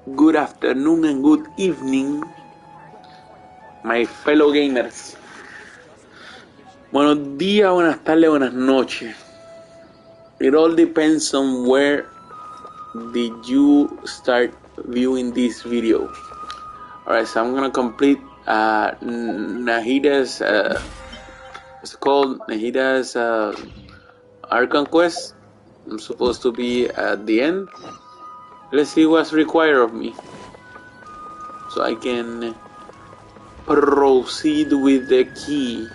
Good afternoon and good evening, my fellow gamers. Buenos días, buenas tardes, buenas noches. It all depends on where did you start viewing this video. Alright, so I'm gonna complete Nahida's what's it called? Nahida's Archon quest. I'm supposed to be at the end. Let's see what's required of me, so I can proceed with the key.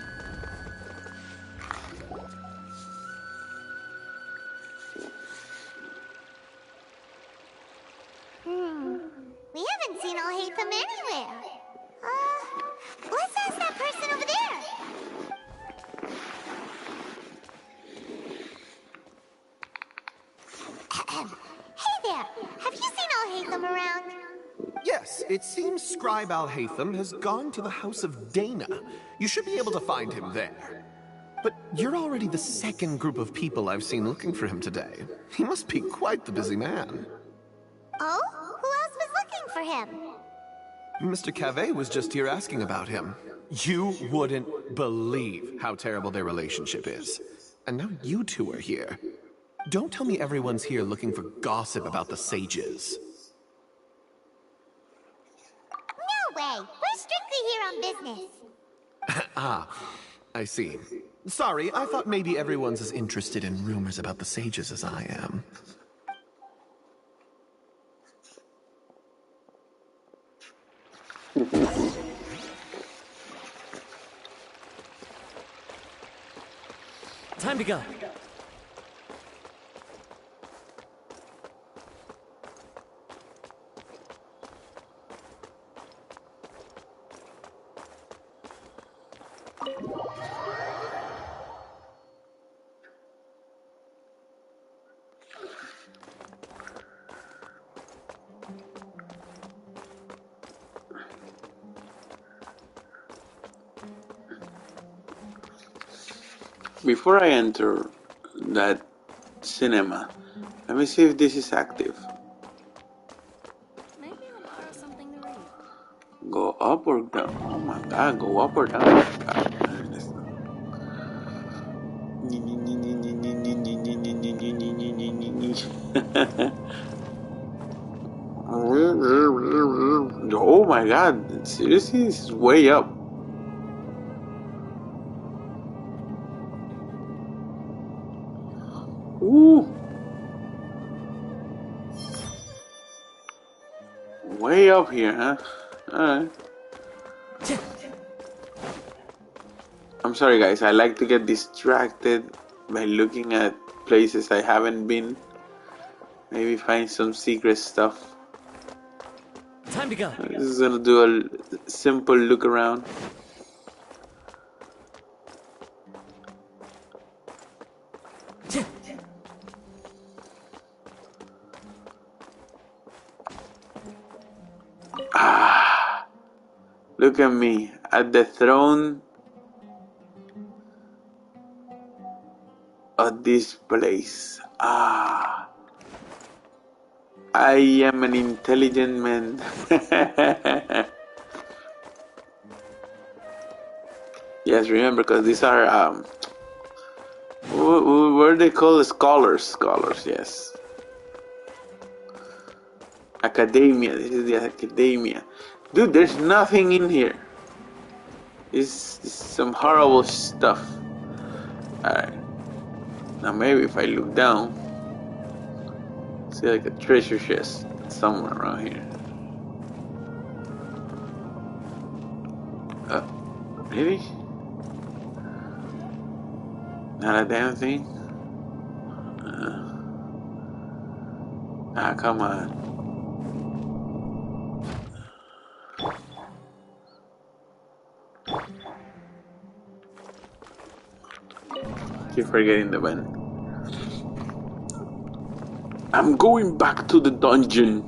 We haven't seen Al-Haytham anywhere. Let's ask that person over there. Hey there, have you seen Al-Haytham around? Yes, it seems Scribe Al-Haytham has gone to the House of Dana. You should be able to find him there. But you're already the second group of people I've seen looking for him today. He must be quite the busy man. Oh? Who else was looking for him? Mr. Cavey was just here asking about him. You wouldn't believe how terrible their relationship is. And now you two are here. Don't tell me everyone's here looking for gossip about the sages. No way. We're strictly here on business. I see. Sorry, I thought maybe everyone's as interested in rumors about the sages as I am. Time to go. Before I enter that cinema, let me see if this is active. Maybe I'll borrow something to read. Go up or down? Oh my god, go up or down? Oh my god. Oh my god, seriously, this is way up. Ooh. Way up here, huh? Alright. I'm sorry guys, I like to get distracted by looking at places I haven't been. Maybe find some secret stuff. Time to go. This is gonna do a simple look around. Look at me at the throne of this place. I am an intelligent man. Yes, remember, because these are what are they called? Scholars. Scholars, yes. Academia. This is the academia. Dude, there's nothing in here. It's some horrible stuff. Alright. Now maybe if I look down, see like a treasure chest somewhere around here. Maybe? Not a damn thing? Come on. Keep forgetting the button. I'm going back to the dungeon.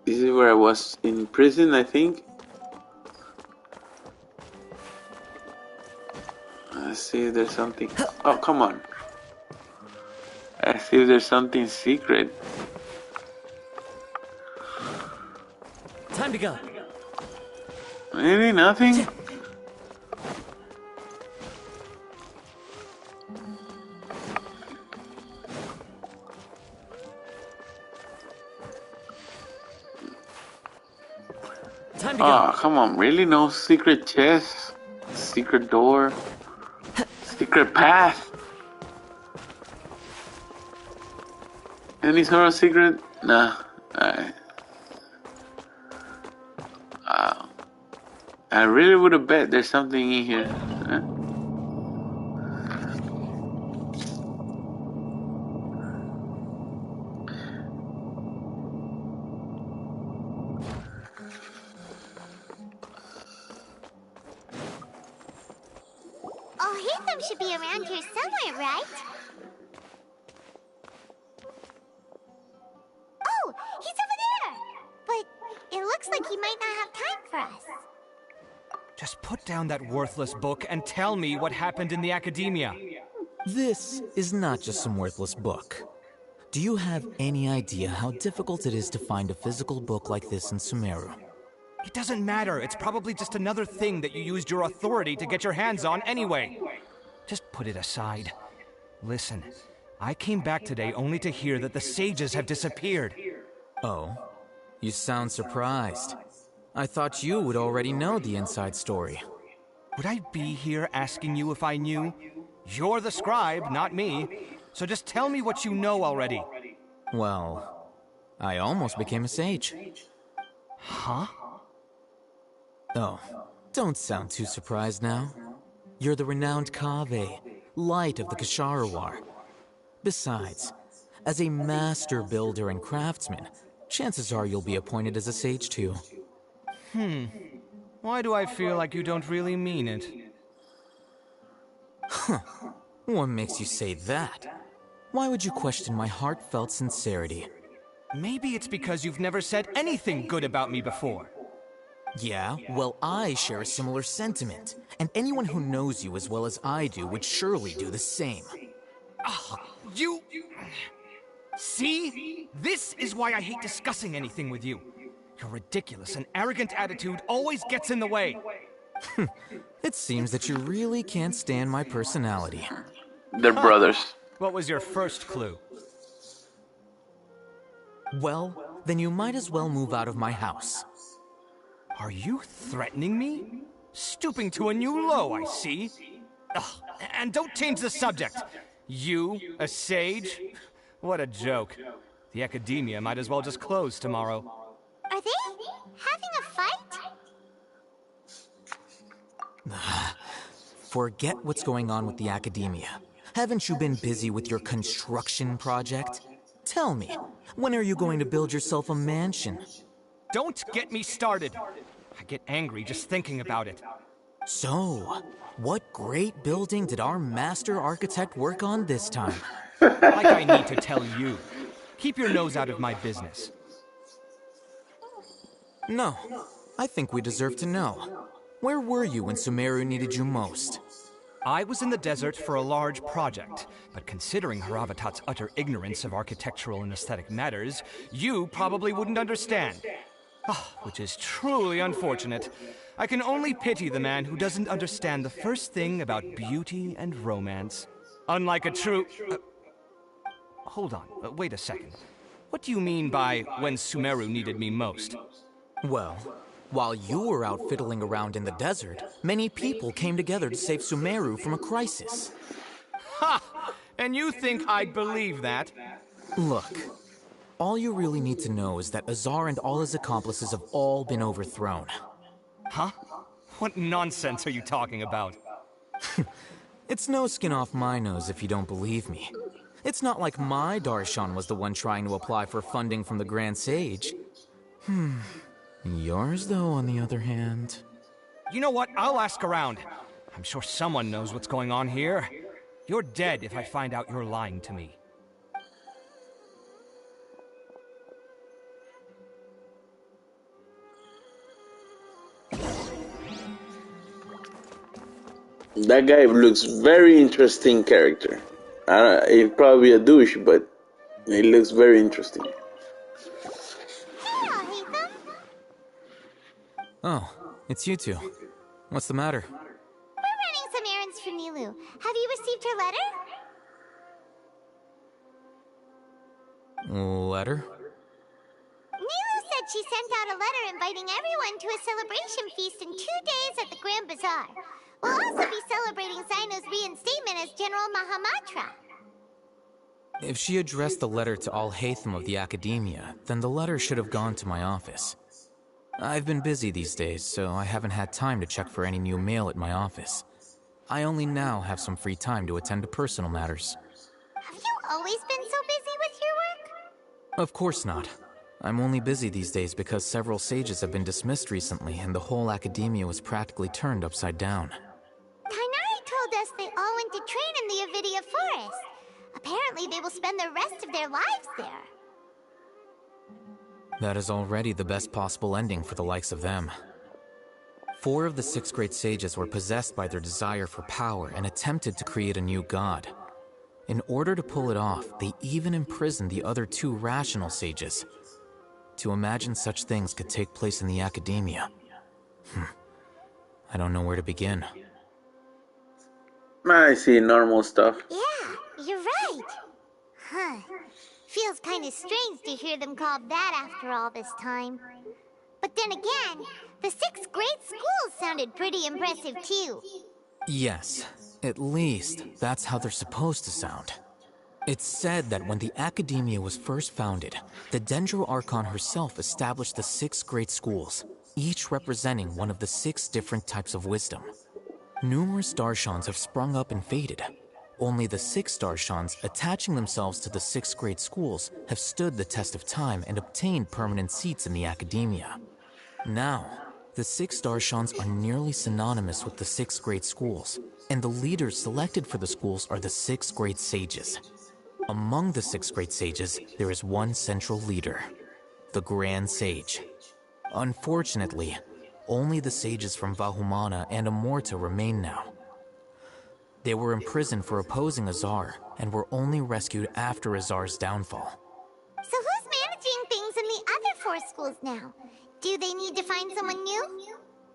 This is where I was in prison, I think. Let's see if there's something. Oh, come on. As if there's something secret. Time to go. Maybe nothing. Time to Oh, go. come on. Really? No secret chest? Secret door? Secret path? Any sort of secret? Nah. I really would have bet there's something in here. Huh? Oh, Hatham should be around here somewhere, right? Oh, he's over there! But it looks like he might not have time for us. Just put down that worthless book and tell me what happened in the academia. This is not just some worthless book. Do you have any idea how difficult it is to find a physical book like this in Sumeru? It doesn't matter. It's probably just another thing that you used your authority to get your hands on anyway. Just put it aside. Listen, I came back today only to hear that the sages have disappeared. Oh, you sound surprised. I thought you would already know the inside story. Would I be here asking you if I knew? You're the scribe, not me. So just tell me what you know already. Well, I almost became a sage. Huh? Oh, don't sound too surprised now. You're the renowned Kaveh, light of the Ksharawar. Besides, as a master builder and craftsman, chances are you'll be appointed as a sage too. Why do I feel like you don't really mean it? What makes you say that? Why would you question my heartfelt sincerity? Maybe it's because you've never said anything good about me before. Yeah, well, I share a similar sentiment, and anyone who knows you as well as I do would surely do the same. You... See? This is why I hate discussing anything with you. Your ridiculous and arrogant attitude always gets in the way. It seems that you really can't stand my personality. They're brothers. What was your first clue? Well, then you might as well move out of my house. Are you threatening me? Stooping to a new low, I see. Ugh, and don't change the subject. You, a sage? What a joke. The academia might as well just close tomorrow. Are they having a fight? Forget what's going on with the academia. Haven't you been busy with your construction project? Tell me, when are you going to build yourself a mansion? Don't get me started. I get angry just thinking about it. So, what great building did our master architect work on this time? Like I need to tell you. Keep your nose out of my business. No, I think we deserve to know. Where were you when Sumeru needed you most? I was in the desert for a large project, but considering Haravatat's utter ignorance of architectural and aesthetic matters, you probably wouldn't understand. Which is truly unfortunate. I can only pity the man who doesn't understand the first thing about beauty and romance. Unlike a true... hold on, wait a second. What do you mean by when Sumeru needed me most? Well, while you were out fiddling around in the desert, many people came together to save Sumeru from a crisis. Ha! And you think I'd believe that? Look, all you really need to know is that Azar and all his accomplices have all been overthrown. Huh? What nonsense are you talking about? It's no skin off my nose if you don't believe me. It's not like my Darshan was the one trying to apply for funding from the Grand Sage. Yours, though, on the other hand... You know what? I'll ask around. I'm sure someone knows what's going on here. You're dead if I find out you're lying to me. That guy looks very interesting character. He'd probably be a douche, but it looks very interesting. Hey, Alhaitham. Oh, it's you two. What's the matter? We're running some errands for Nilu. Have you received her letter? Letter? Nilu said she sent out a letter inviting everyone to a celebration feast in 2 days at the Grand Bazaar. We'll also be celebrating Zaino's reinstatement as General Mahamatra. If she addressed the letter to Alhaitham of the Academia, then the letter should have gone to my office. I've been busy these days, so I haven't had time to check for any new mail at my office. I only now have some free time to attend to personal matters. Have you always been so busy with your work? Of course not. I'm only busy these days because several sages have been dismissed recently and the whole Academia was practically turned upside down. Tainari told us they all went to train in the Avidia Forest. Apparently they will spend the rest of their lives there. That is already the best possible ending for the likes of them. 4 of the 6 great sages were possessed by their desire for power and attempted to create a new god. In order to pull it off, they even imprisoned the other 2 rational sages. To imagine such things could take place in the Academia. I don't know where to begin. I see normal stuff. Yeah, you're right. Huh. Feels kind of strange to hear them called that after all this time. But then again, the 6 great schools sounded pretty impressive too. Yes, at least that's how they're supposed to sound. It's said that when the Academia was first founded, the Dendro Archon herself established the 6 great schools, each representing one of the 6 different types of wisdom. Numerous Darshans have sprung up and faded. Only the 6 Darshans, attaching themselves to the 6 great schools, have stood the test of time and obtained permanent seats in the Academia. Now, the 6 Darshans are nearly synonymous with the 6 great schools, and the leaders selected for the schools are the 6 great sages. Among the 6 great sages, there is one central leader, the Grand Sage. Unfortunately, only the sages from Vahumana and Amorta remain now. They were imprisoned for opposing Azar, and were only rescued after Azar's downfall. So who's managing things in the other 4 schools now? Do they need to find someone new?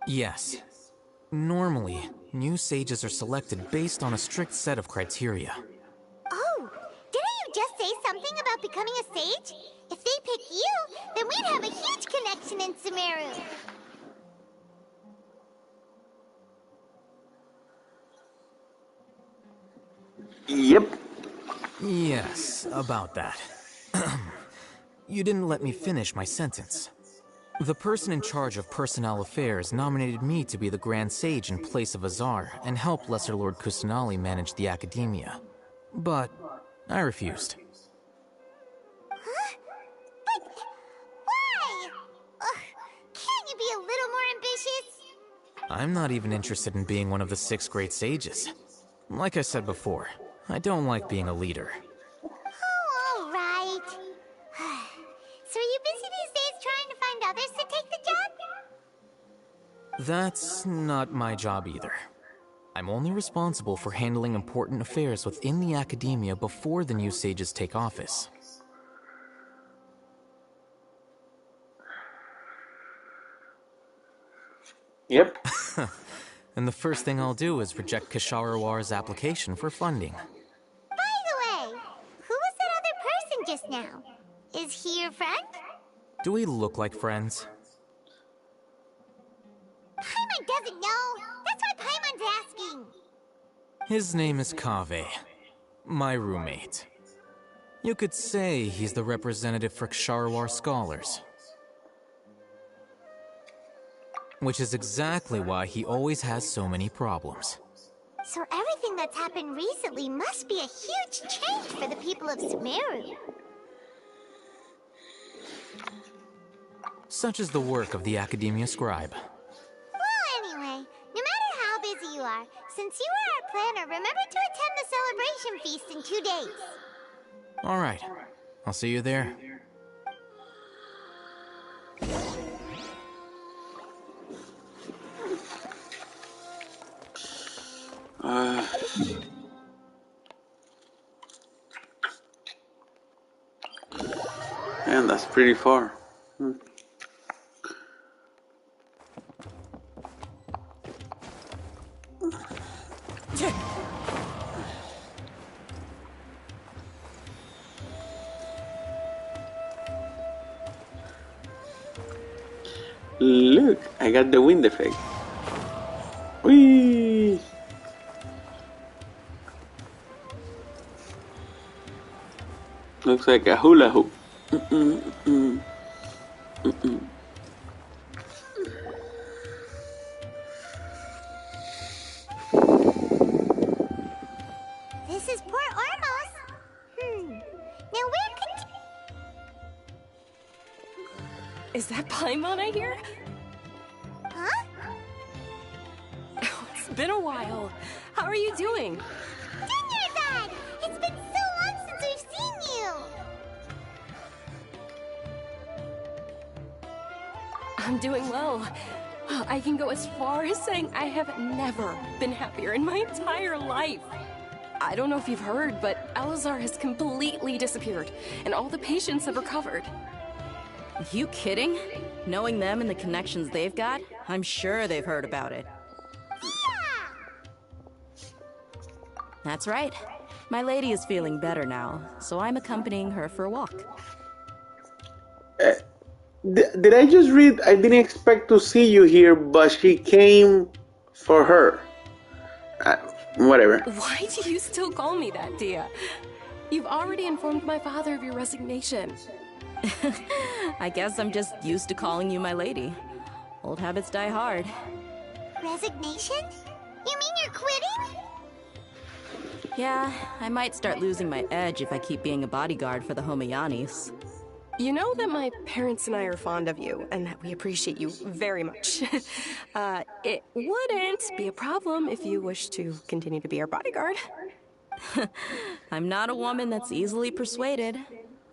Yes. Normally, new sages are selected based on a strict set of criteria. Oh, didn't you just say something about becoming a sage? If they pick you, then we'd have a huge connection in Sumeru. Yep. Yes, about that. You didn't let me finish my sentence. The person in charge of personnel affairs nominated me to be the Grand Sage in place of Azar and help Lesser Lord Kusanali manage the Academia. But I refused. Huh? But why? Ugh, can't you be a little more ambitious? I'm not even interested in being one of the 6 great sages. Like I said before, I don't like being a leader. Oh, all right. So are you busy these days trying to find others to take the job? That's not my job either. I'm only responsible for handling important affairs within the Academia before the new sages take office. Yep. And the first thing I'll do is reject Kasharawar's application for funding. By the way, who was that other person just now? Is he your friend? Do we look like friends? Paimon doesn't know. That's why Paimon's asking. His name is Kaveh, my roommate. You could say he's the representative for Ksharawar scholars. Which is exactly why he always has so many problems. So everything that's happened recently must be a huge change for the people of Sumeru. Such is the work of the Academia Scribe. Well, anyway, no matter how busy you are, since you are our planner, remember to attend the celebration feast in 2 days. Alright, I'll see you there. And that's pretty far. Look, I got the wind effect. Whee! Looks like a hula hoop. This is Port Ormos. Now where could... Is that Paimon I hear? Huh? It's been a while. How are you doing? Dad! It's been so long since we've seen you! I'm doing well. I can go as far as saying I have never been happier in my entire life. I don't know if you've heard, but Elazar has completely disappeared, and all the patients have recovered. You kidding? Knowing them and the connections they've got, I'm sure they've heard about it. Yeah! That's right. My lady is feeling better now, so I'm accompanying her for a walk. Did I just read? I didn't expect to see you here, but she came for her. Whatever. Why do you still call me that, Dia? You've already informed my father of your resignation. I guess I'm just used to calling you my lady. Old habits die hard. Resignation? You mean you're quitting? Yeah, I might start losing my edge if I keep being a bodyguard for the Homayanis. You know that my parents and I are fond of you, and that we appreciate you very much. It wouldn't be a problem if you wish to continue to be our bodyguard. I'm not a woman that's easily persuaded.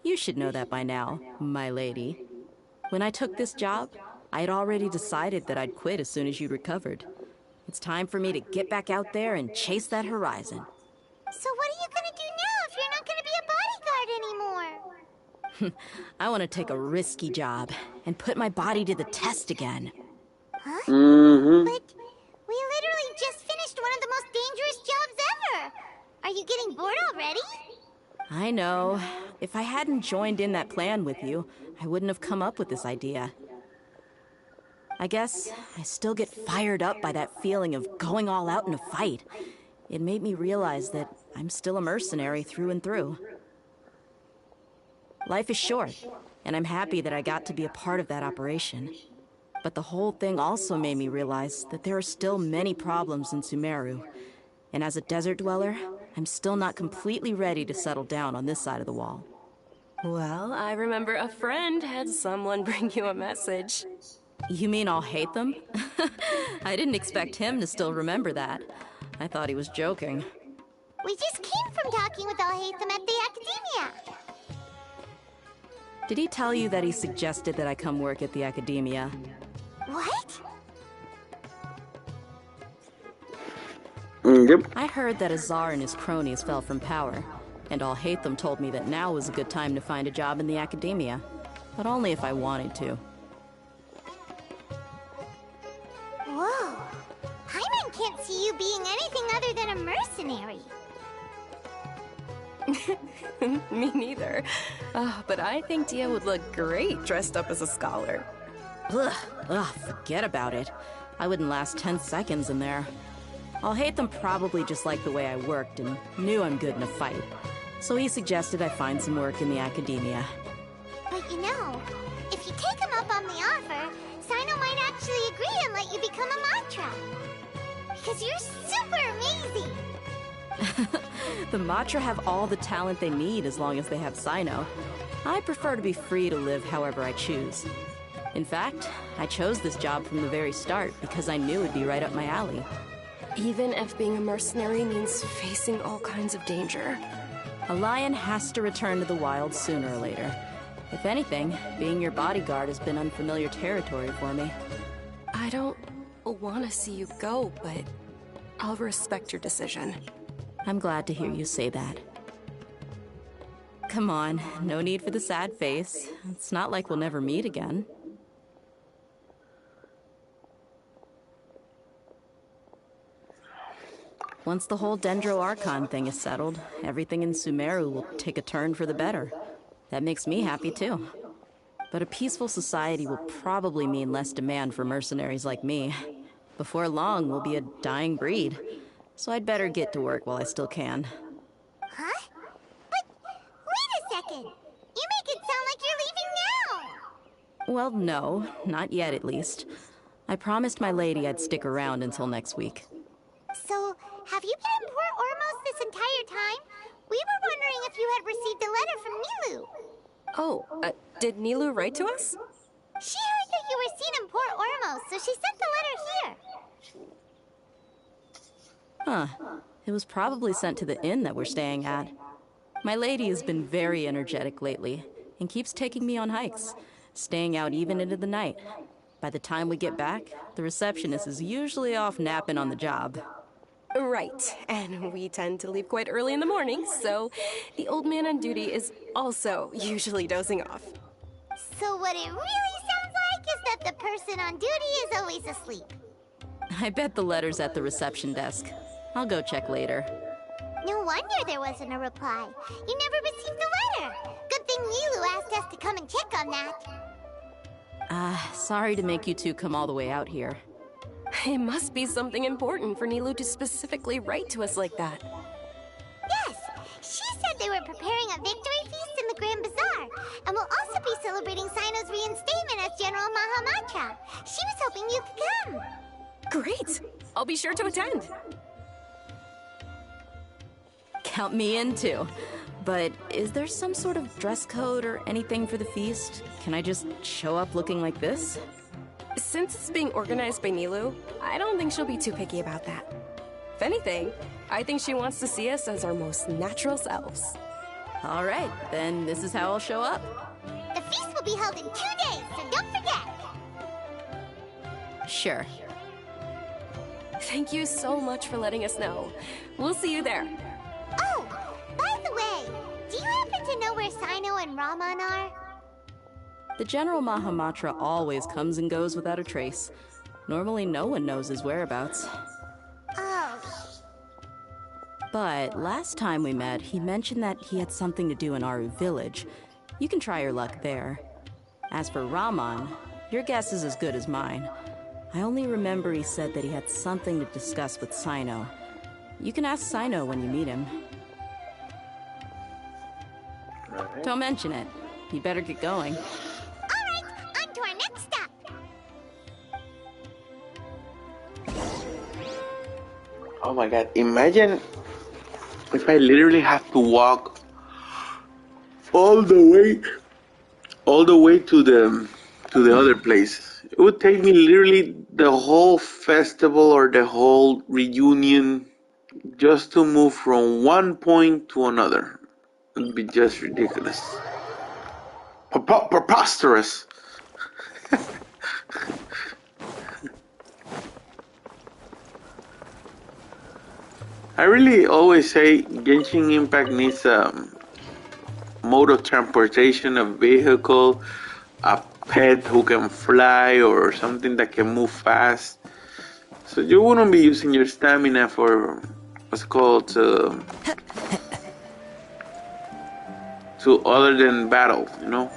You should know that by now, my lady. When I took this job, I had already decided that I'd quit as soon as you recovered. It's time for me to get back out there and chase that horizon. So what are you gonna do now if you're not gonna be a bodyguard anymore? I want to take a risky job and put my body to the test again. Huh? Mm-hmm. But we literally just finished one of the most dangerous jobs ever! Are you getting bored already? I know. If I hadn't joined in that plan with you, I wouldn't have come up with this idea. I guess I still get fired up by that feeling of going all out in a fight. It made me realize that I'm still a mercenary through and through. Life is short, and I'm happy that I got to be a part of that operation. But the whole thing also made me realize that there are still many problems in Sumeru. And as a desert dweller, I'm still not completely ready to settle down on this side of the wall. Well, I remember a friend had someone bring you a message. You mean I'll hate them? I didn't expect him to still remember that. I thought he was joking. We just came from talking with Alhaitham at the Academia. Did he tell you that he suggested that I come work at the Academia? What? Yep. I heard that Azar and his cronies fell from power, and Alhaitham told me that now was a good time to find a job in the Academia, but only if I wanted to. Whoa. Hyman can't see you being anything other than a mercenary. Me neither. But I think Dia would look great dressed up as a scholar. Ugh, forget about it. I wouldn't last 10 seconds in there. Alhaitham probably just liked the way I worked and knew I'm good in a fight. So he suggested I find some work in the Academia. But you know, if you take him up on the offer, Sino might actually agree and let you become a Matra. Because you're super amazing. The Matra have all the talent they need as long as they have Sino. I prefer to be free to live however I choose. In fact, I chose this job from the very start because I knew it'd be right up my alley. Even if being a mercenary means facing all kinds of danger. A lion has to return to the wild sooner or later. If anything, being your bodyguard has been unfamiliar territory for me. I don't want to see you go, but I'll respect your decision. I'm glad to hear you say that. Come on, no need for the sad face. It's not like we'll never meet again. Once the whole Dendro Archon thing is settled, everything in Sumeru will take a turn for the better. That makes me happy too. But a peaceful society will probably mean less demand for mercenaries like me. Before long, we'll be a dying breed. So I'd better get to work while I still can. Huh? But wait a second. You make it sound like you're leaving now. Well, no, not yet at least. I promised my lady I'd stick around until next week. So, have you been in Port Ormos this entire time? We were wondering if you had received a letter from Nilu. Oh, did Nilu write to us? She heard that you were seen in Port Ormos, so she sent the letter here. Huh. It was probably sent to the inn that we're staying at. My lady has been very energetic lately and keeps taking me on hikes, staying out even into the night. By the time we get back, the receptionist is usually off napping on the job. Right, and we tend to leave quite early in the morning, so the old man on duty is also usually dozing off. So what it really sounds like is that the person on duty is always asleep. I bet the letter's at the reception desk. I'll go check later. No wonder there wasn't a reply. You never received the letter. Good thing Nilu asked us to come and check on that. Sorry to make you two come all the way out here. It must be something important for Nilu to specifically write to us like that. Yes, she said they were preparing a victory feast in the Grand Bazaar, and will also be celebrating Sino's reinstatement as General Mahamatra. She was hoping you could come. Great! I'll be sure to attend. Count me in too. But is there some sort of dress code or anything for the feast? Can I just show up looking like this? Since it's being organized by Nilu, I don't think she'll be too picky about that. If anything, I think she wants to see us as our most natural selves. All right, then this is how I'll show up. The feast will be held in 2 days, so don't forget. Sure. Thank you so much for letting us know. We'll see you there. Oh, by the way, do you happen to know where Sino and Raman are? The General Mahamatra always comes and goes without a trace. Normally no one knows his whereabouts. Oh. But last time we met, he mentioned that he had something to do in Aru village. You can try your luck there. As for Raman, your guess is as good as mine. I only remember he said that he had something to discuss with Sino. You can ask Sino when you meet him. Right. Don't mention it. You better get going. All right, on to our next stop. Oh my god, imagine if I literally have to walk all the way to the other place. It would take me literally the whole festival or the whole reunion just to move from one point to another. It would be just ridiculous. Preposterous. I really always say Genshin Impact needs a mode of transportation, a vehicle, a pet who can fly, or something that can move fast. So you wouldn't be using your stamina for what's called to other than battle, you know?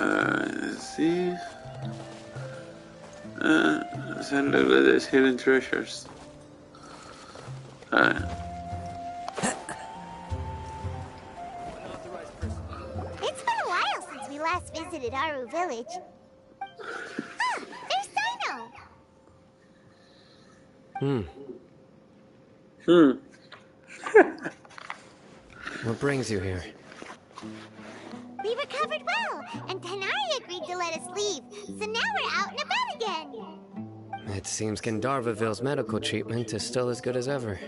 Let's see. Send look at this hidden treasures. It's been a while since we last visited Aru village. Ah, there's Sino. What brings you here? We recovered well, and Tanari agreed to let us leave, so now we're out and about again. It seems Gandharvaville's medical treatment is still as good as ever.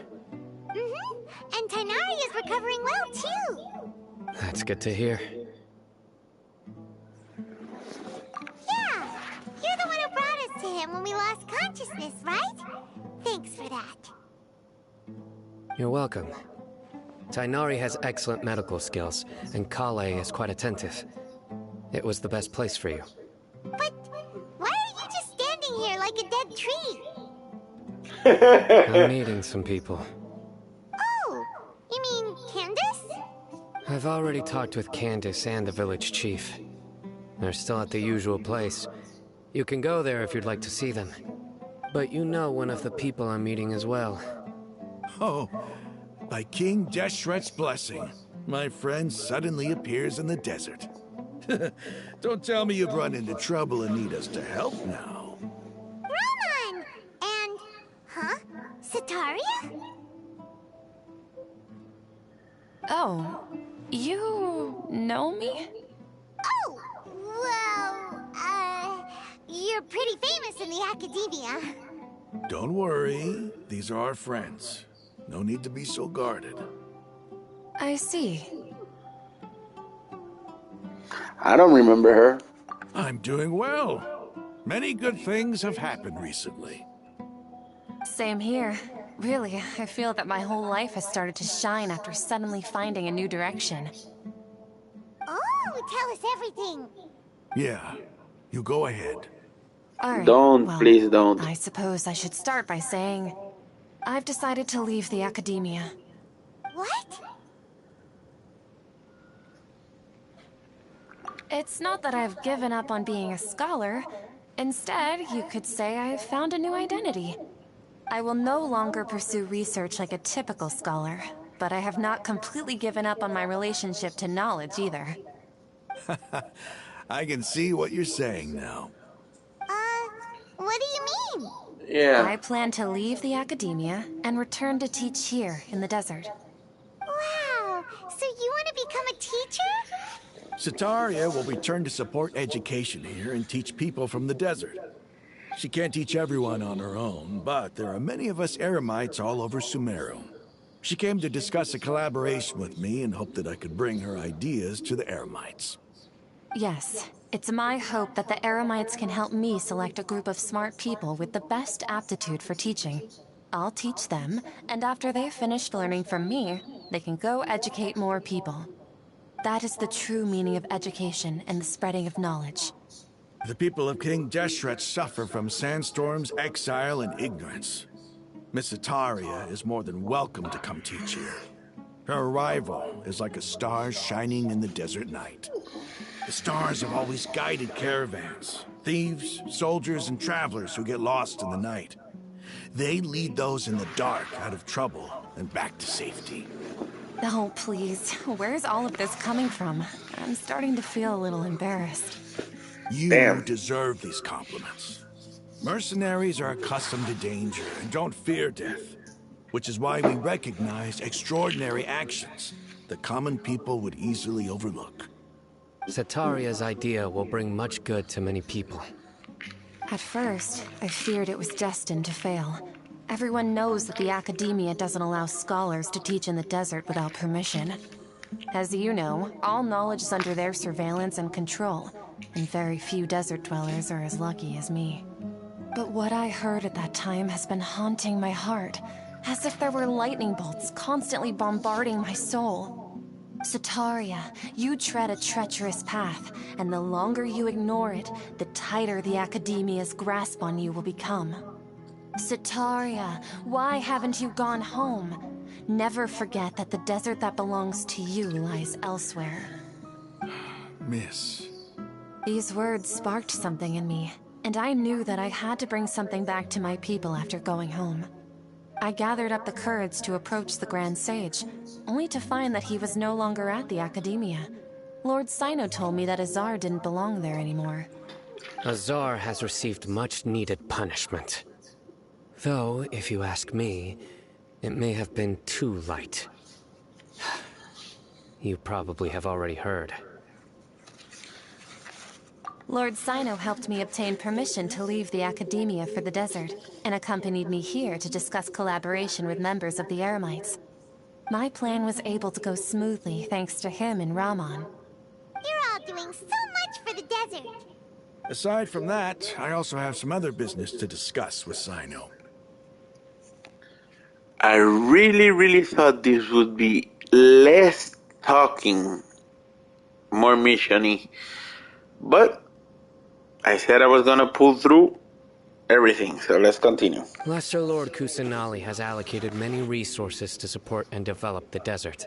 And Tanari is recovering well, too. That's good to hear. Yeah, you're the one who brought us to him when we lost consciousness, right? Thanks for that. You're welcome. Tainari has excellent medical skills, and Kale is quite attentive. It was the best place for you. But why are you just standing here like a dead tree? I'm meeting some people. Oh, you mean Candace? I've already talked with Candace and the village chief. They're still at the usual place. You can go there if you'd like to see them. But you know one of the people I'm meeting as well. Oh, by King Deshret's blessing, my friend suddenly appears in the desert. Don't tell me you've run into trouble and need us to help now. Ramon! And... huh? Sataria? Oh, you know me? Oh, well, you're pretty famous in the academia. Don't worry, these are our friends. No need to be so guarded. I see. I don't remember her. I'm doing well. Many good things have happened recently. Same here. Really, I feel that my whole life has started to shine after suddenly finding a new direction. Oh, tell us everything. Yeah, you go ahead. Alright, Don't, well, please don't. I suppose I should start by saying I've decided to leave the academia. What? It's not that I've given up on being a scholar. Instead, you could say I've found a new identity. I will no longer pursue research like a typical scholar, but I have not completely given up on my relationship to knowledge either. I can see what you're saying now. What do you mean? Yeah. I plan to leave the academia and return to teach here in the desert. Wow, so you want to become a teacher? Sataria will return to support education here and teach people from the desert. She can't teach everyone on her own, but there are many of us Eremites all over Sumeru. She came to discuss a collaboration with me and hoped that I could bring her ideas to the Eremites. Yes, it's my hope that the Eremites can help me select a group of smart people with the best aptitude for teaching. I'll teach them, and after they've finished learning from me, they can go educate more people. That is the true meaning of education and the spreading of knowledge. The people of King Deshret suffer from sandstorms, exile, and ignorance. Miss Sataria is more than welcome to come teach here. Her arrival is like a star shining in the desert night. The stars have always guided caravans, thieves, soldiers, and travelers who get lost in the night. They lead those in the dark out of trouble and back to safety. Oh, please. Where's all of this coming from? I'm starting to feel a little embarrassed. You Damn. deserve these compliments. Mercenaries are accustomed to danger and don't fear death, which is why we recognize extraordinary actions that common people would easily overlook. Sataria's idea will bring much good to many people. At first, I feared it was destined to fail. Everyone knows that the academia doesn't allow scholars to teach in the desert without permission. As you know, all knowledge is under their surveillance and control, and very few desert dwellers are as lucky as me. But what I heard at that time has been haunting my heart, as if there were lightning bolts constantly bombarding my soul. Sataria, you tread a treacherous path, and the longer you ignore it, the tighter the academia's grasp on you will become. Sataria, why haven't you gone home? Never forget that the desert that belongs to you lies elsewhere. Miss. These words sparked something in me, and I knew that I had to bring something back to my people after going home. I gathered up the courage to approach the Grand Sage, only to find that he was no longer at the Academia. Lord Sino told me that Azar didn't belong there anymore. Azar has received much-needed punishment. Though, if you ask me, it may have been too light. You probably have already heard. Lord Sino helped me obtain permission to leave the Academia for the desert, and accompanied me here to discuss collaboration with members of the Eremites. My plan was able to go smoothly thanks to him and Rahman. You're all doing so much for the desert. Aside from that, I also have some other business to discuss with Sino. I really thought this would be less talking, more missiony, but I said I was gonna pull through everything, so let's continue. Lesser Lord Kusanali has allocated many resources to support and develop the desert.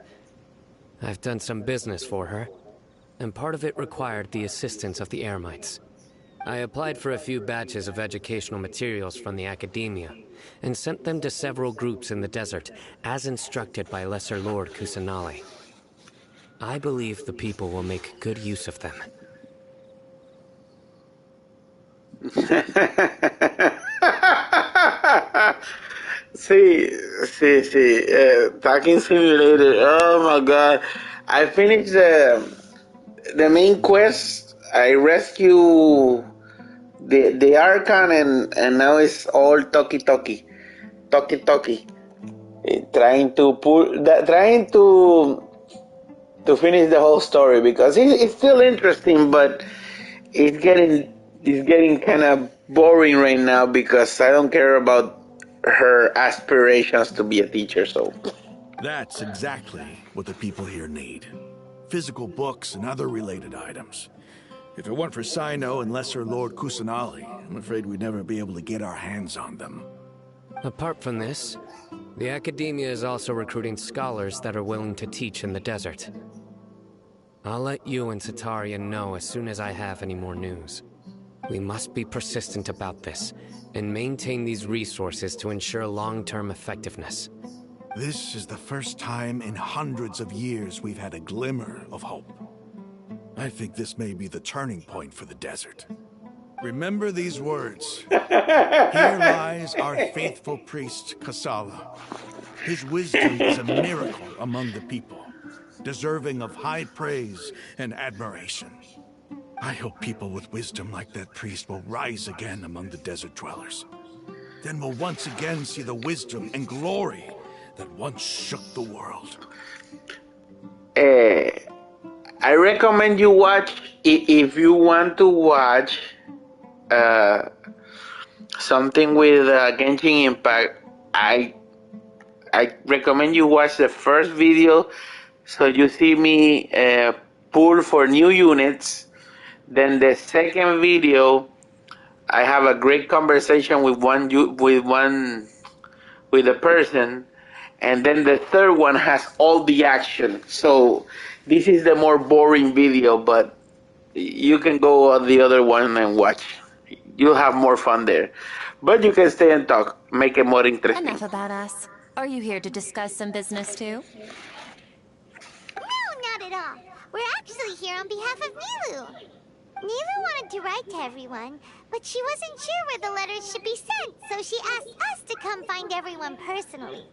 I've done some business for her, and part of it required the assistance of the Eremites. I applied for a few batches of educational materials from the academia, and sent them to several groups in the desert, as instructed by Lesser Lord Kusanali. I believe the people will make good use of them. See. Talking simulator. Oh my god. I finished the main quest. I rescue the Archon, and now it's all talkie. Trying to pull that, trying to finish the whole story, because it's still interesting, but it's getting kind of boring right now because I don't care about her aspirations to be a teacher. So That's exactly what the people here need. Physical books and other related items. If it weren't for Sino and Lesser Lord Kusanali, I'm afraid we'd never be able to get our hands on them. Apart from this, the academia is also recruiting scholars that are willing to teach in the desert. I'll let you and Sataria know as soon as I have any more news. We must be persistent about this, and maintain these resources to ensure long-term effectiveness. This is the first time in hundreds of years we've had a glimmer of hope. I think this may be the turning point for the desert. Remember these words. Here lies our faithful priest, Kasala. His wisdom is a miracle among the people, deserving of high praise and admiration. I hope people with wisdom like that priest will rise again among the desert dwellers. Then we'll once again see the wisdom and glory that once shook the world. I recommend you watch, if you want to watch something with Genshin Impact. I recommend you watch the first video, so you see me pull for new units. Then the second video, I have a great conversation with a person, and then the third one has all the action. So this is the more boring video, but you can go on the other one and watch. You'll have more fun there. But you can stay and talk, make it more interesting. Enough about us. Are you here to discuss some business too? No, not at all. We're actually here on behalf of Nilu. Nilu wanted to write to everyone, but she wasn't sure where the letters should be sent, so she asked us to come find everyone personally.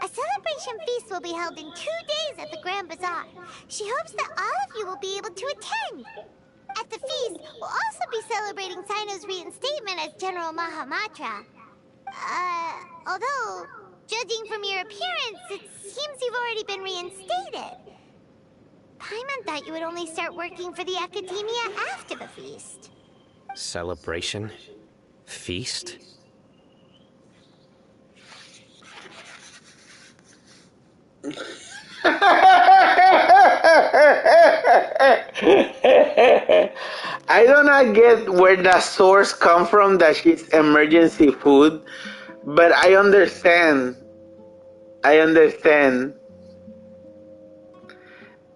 A celebration feast will be held in 2 days at the Grand Bazaar. She hopes that all of you will be able to attend. At the feast, we'll also be celebrating Sino's reinstatement as General Mahamatra. Although, judging from your appearance, it seems you've already been reinstated. Paimon thought you would only start working for the Academia after the feast. Celebration? Feast? I do not get where the source come from that she's emergency food, but I understand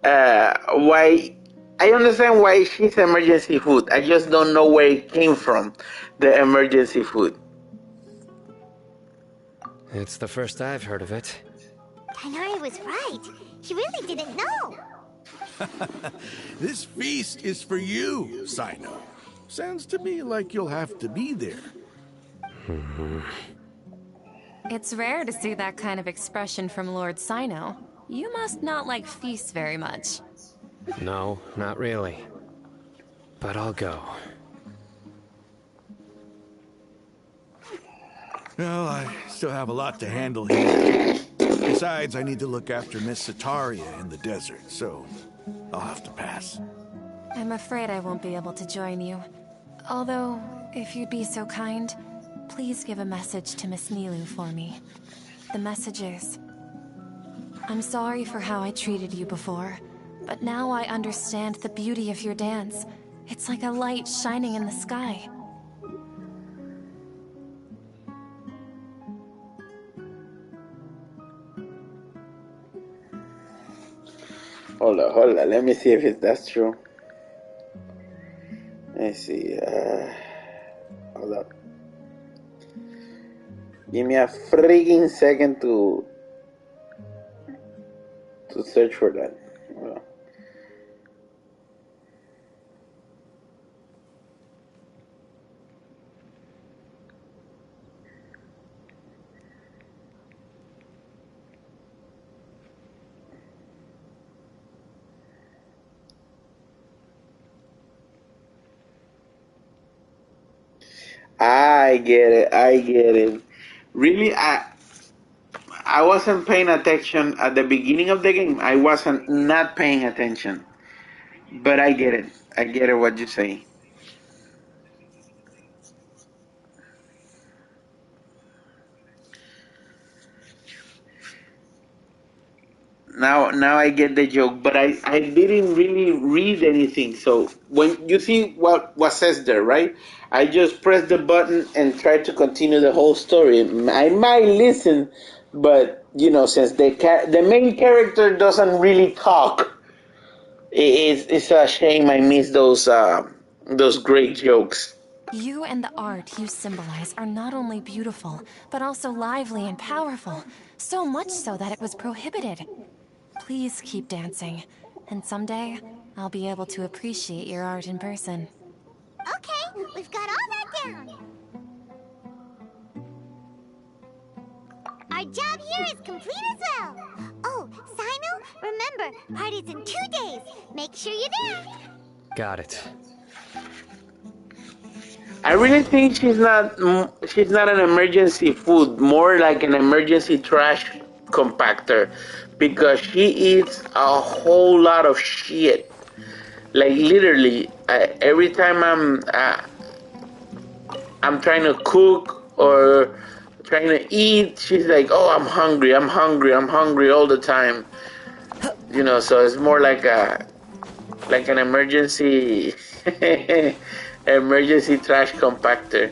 why. I understand why she's emergency food. I just don't know where it came from, the emergency food. It's the first I've heard of it. Kainari was right. He really didn't know. This feast is for you, Sino. Sounds to me like you'll have to be there. It's rare to see that kind of expression from Lord Sino. You must not like feasts very much. No, not really. But I'll go. Well, I still have a lot to handle here. Besides, I need to look after Miss Sataria in the desert, so I'll have to pass. I'm afraid I won't be able to join you. Although, if you'd be so kind, please give a message to Miss Nilu for me. the messages. I'm sorry for how I treated you before, but now I understand the beauty of your dance. It's like a light shining in the sky. Hold on. Let me see if that's true. Let's see. Hold up. Give me a freaking second to search for that. Hold on. I get it. Really, I wasn't paying attention at the beginning of the game. I wasn't not paying attention. But I get it. I get it what you say. Now I get the joke, but I didn't really read anything. So when you see what says there, right? I just press the button and try to continue the whole story. I might listen, but since the main character doesn't really talk, it's a shame I miss those great jokes. You and the art you symbolize are not only beautiful, but also lively and powerful. So much so that it was prohibited. Please keep dancing, and someday I'll be able to appreciate your art in person. Okay, we've got all that down. Our job here is complete as well. Oh, Sino, remember, party's in 2 days. Make sure you're there. Got it. I really think she's not an emergency food, more like an emergency trash compactor, because she eats a whole lot of shit. Like literally, every time I'm trying to cook or trying to eat, she's like, "Oh, I'm hungry all the time." So it's more like an emergency emergency trash compactor.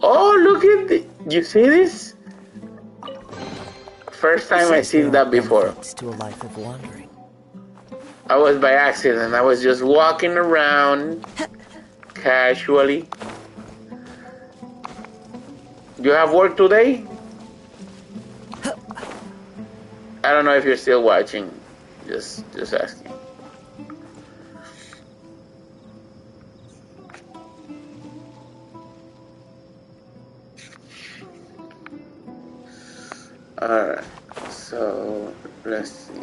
Oh, look at you see this? First time I seen that before. To a life of wandering. I was by accident. I was just walking around casually. You have work today? I don't know if you're still watching. Just asking. Alright, so let's see.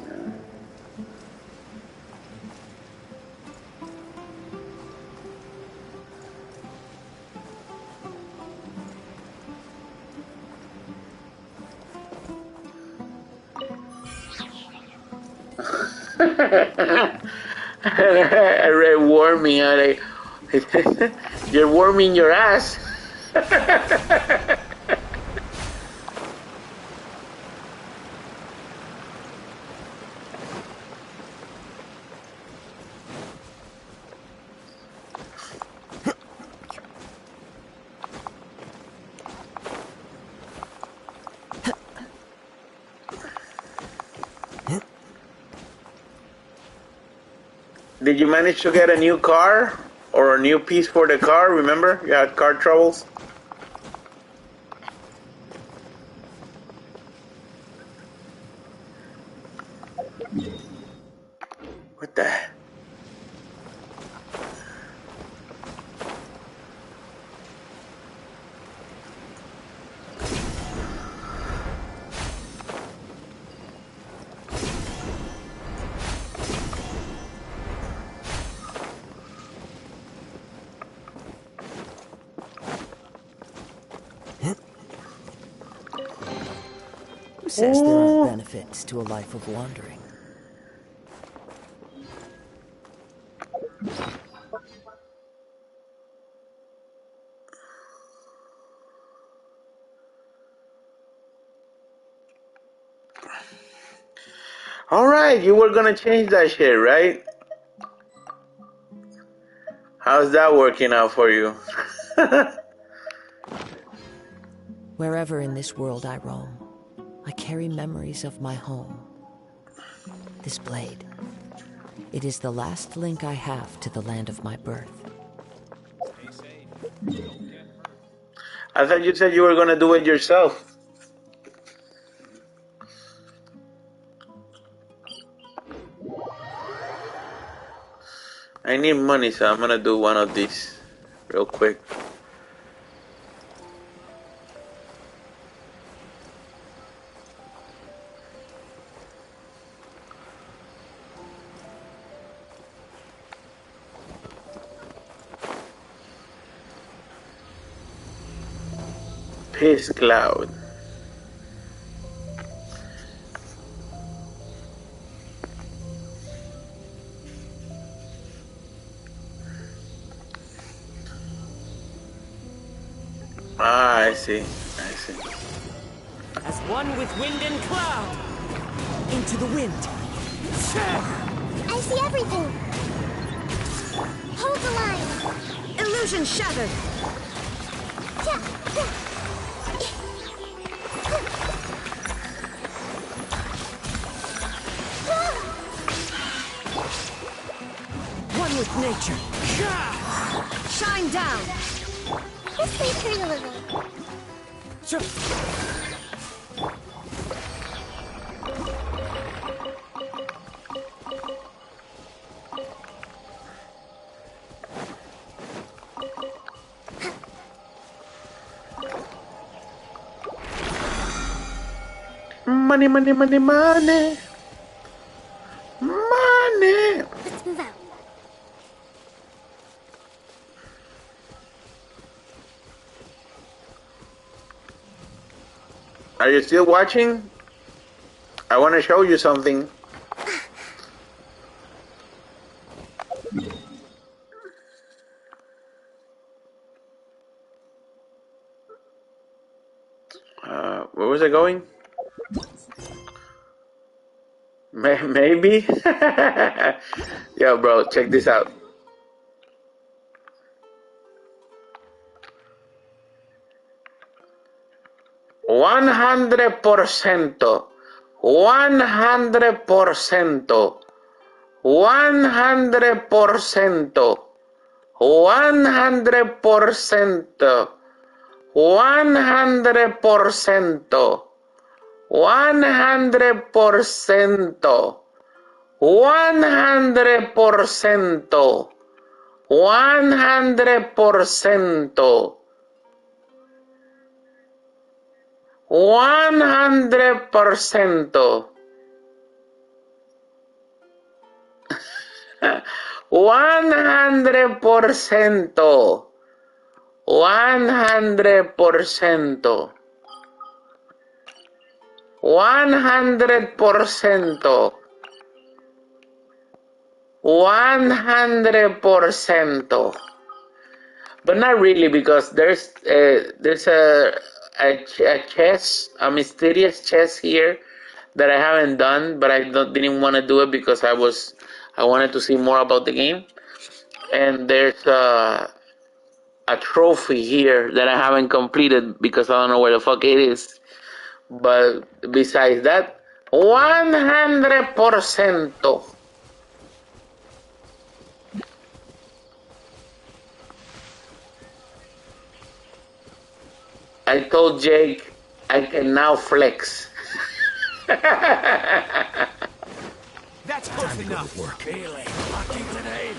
I read warming. You're warming your ass. Did you manage to get a new car or a new piece for the car? Remember, you had car troubles. What the? Who says there aren't benefits to a life of wandering? Alright, you were gonna change that shit, right? How's that working out for you? Wherever in this world I roam, I carry memories of my home. This blade, it is the last link I have to the land of my birth. I thought you said you were gonna do it yourself. I need money, so I'm gonna do one of these real quick. Piss cloud. Ah, I see. As one with wind and cloud, into the wind. I see everything. Hold the line. Illusion shattered. One with nature. Shine down. This may hurt a little. Money, money, money, money. Money. Let's move out. Are you still watching? I want to show you something. Where was it going? Maybe? Yo, bro, check this out. One hundred percent, 100%, 100%, 100%, 100%, 100%, 100%, 100%, 100%, 100%, 100%, 100%, 100%, 100%, but not really, because there's a chest, a mysterious chest here that I haven't done, but didn't want to do it because I wanted to see more about the game, and there's a trophy here that I haven't completed because I don't know where the fuck it is. But besides that, 100%. I told Jake I can now flex. That's close enough. Work. Feeling lucky today.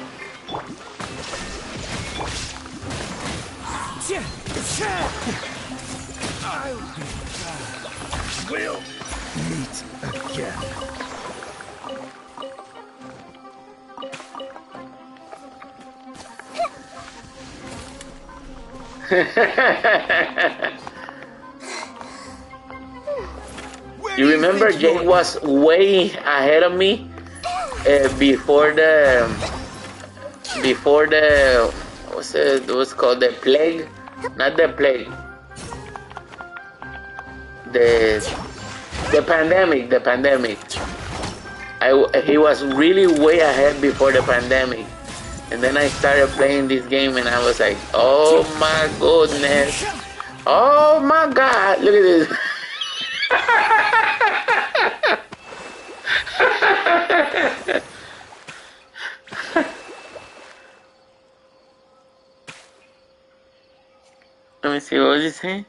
We'll meet again. You remember Jake was way ahead of me before the what's called the plague, not the plague, the pandemic. he was really way ahead before the pandemic. And then I started playing this game and I was like, oh my goodness. Oh my god, look at this. Let me see, what was you saying?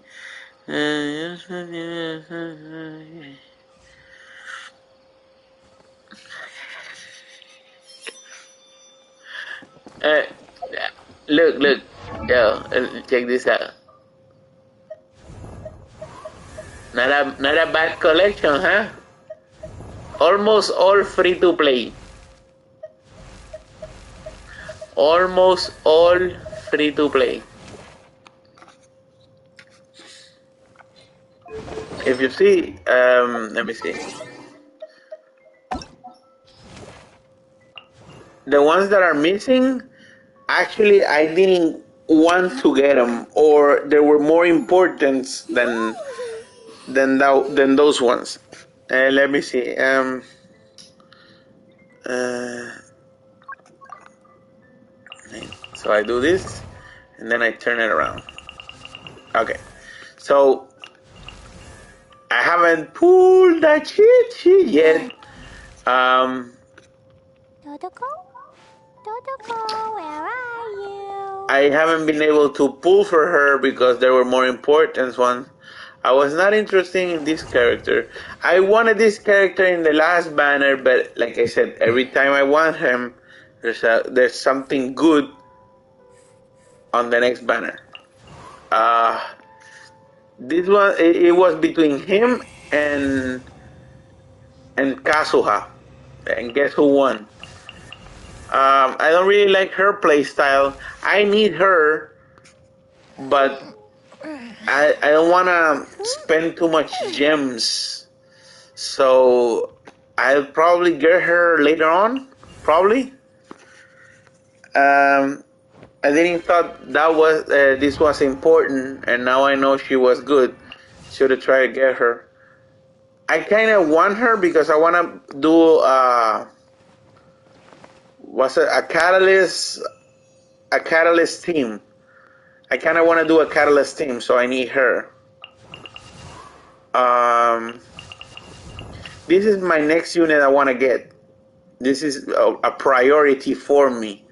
Uh, look, yo, check this out. Not a bad collection, huh? Almost all free to play. Almost all free to play. If you see, let me see. The ones that are missing, actually, I didn't want to get them, or they were more important than those ones. Let me see. So I do this, and then I turn it around. Okay. So I haven't pulled that cheat sheet yet. Dodoko? Dodoko, where are you? I haven't been able to pull for her because there were more important ones. I was not interested in this character. I wanted this character in the last banner, but like I said, every time I want him, there's something good on the next banner. This one, it was between him and Kazuha, and guess who won? I don't really like her playstyle. I need her, but I don't want to spend too much gems, so I'll probably get her later on. Probably. I didn't thought that was this was important, and now I know she was good. Should have tried to get her. I kind of want her because I want to do what's it, a catalyst team. I kind of want to do a catalyst team, so I need her. This is my next unit I want to get. This is a priority for me.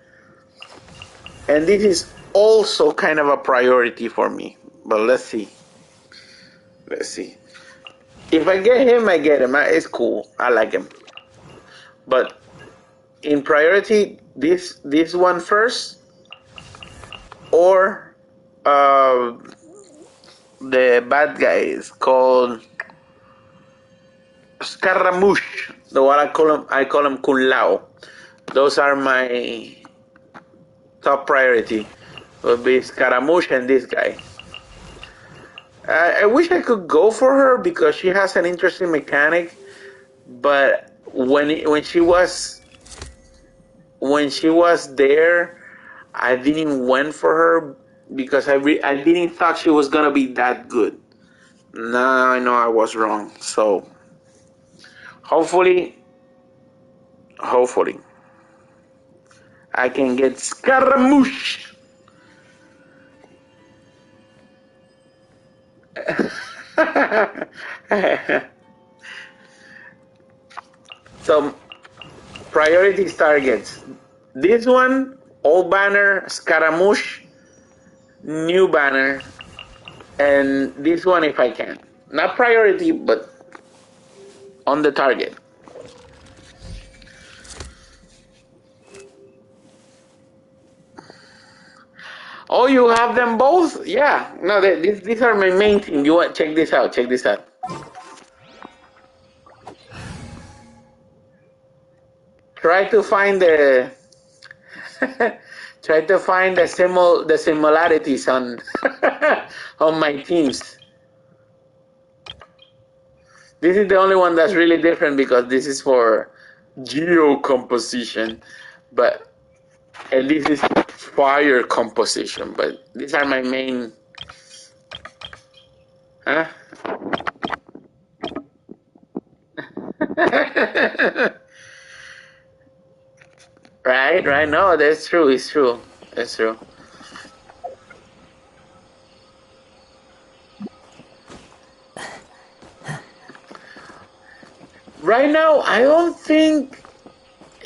And this is also kind of a priority for me. But let's see. Let's see. If I get him, I get him. It's cool. I like him. But in priority, this one first, or the bad guy is called Scaramouche. The one I call him Kun Lao. Those are my top priority. Would be Scaramouche and this guy. I wish I could go for her because she has an interesting mechanic, but when she was there, I didn't went for her because I didn't thought she was gonna be that good. Now I know I was wrong. So hopefully I can get Scaramouche. So priority targets. This one, old banner, Scaramouche, new banner, and this one if I can. Not priority, but on the target. Oh, you have them both? Yeah. No, these are my main team. You want check this out? Check this out. Try to find the similarities on on my teams. This is the only one that's really different because this is for geo composition, and this is fire composition. But these are my main. Huh? Right, right. No, that's true. It's true. That's true. Right now, I don't think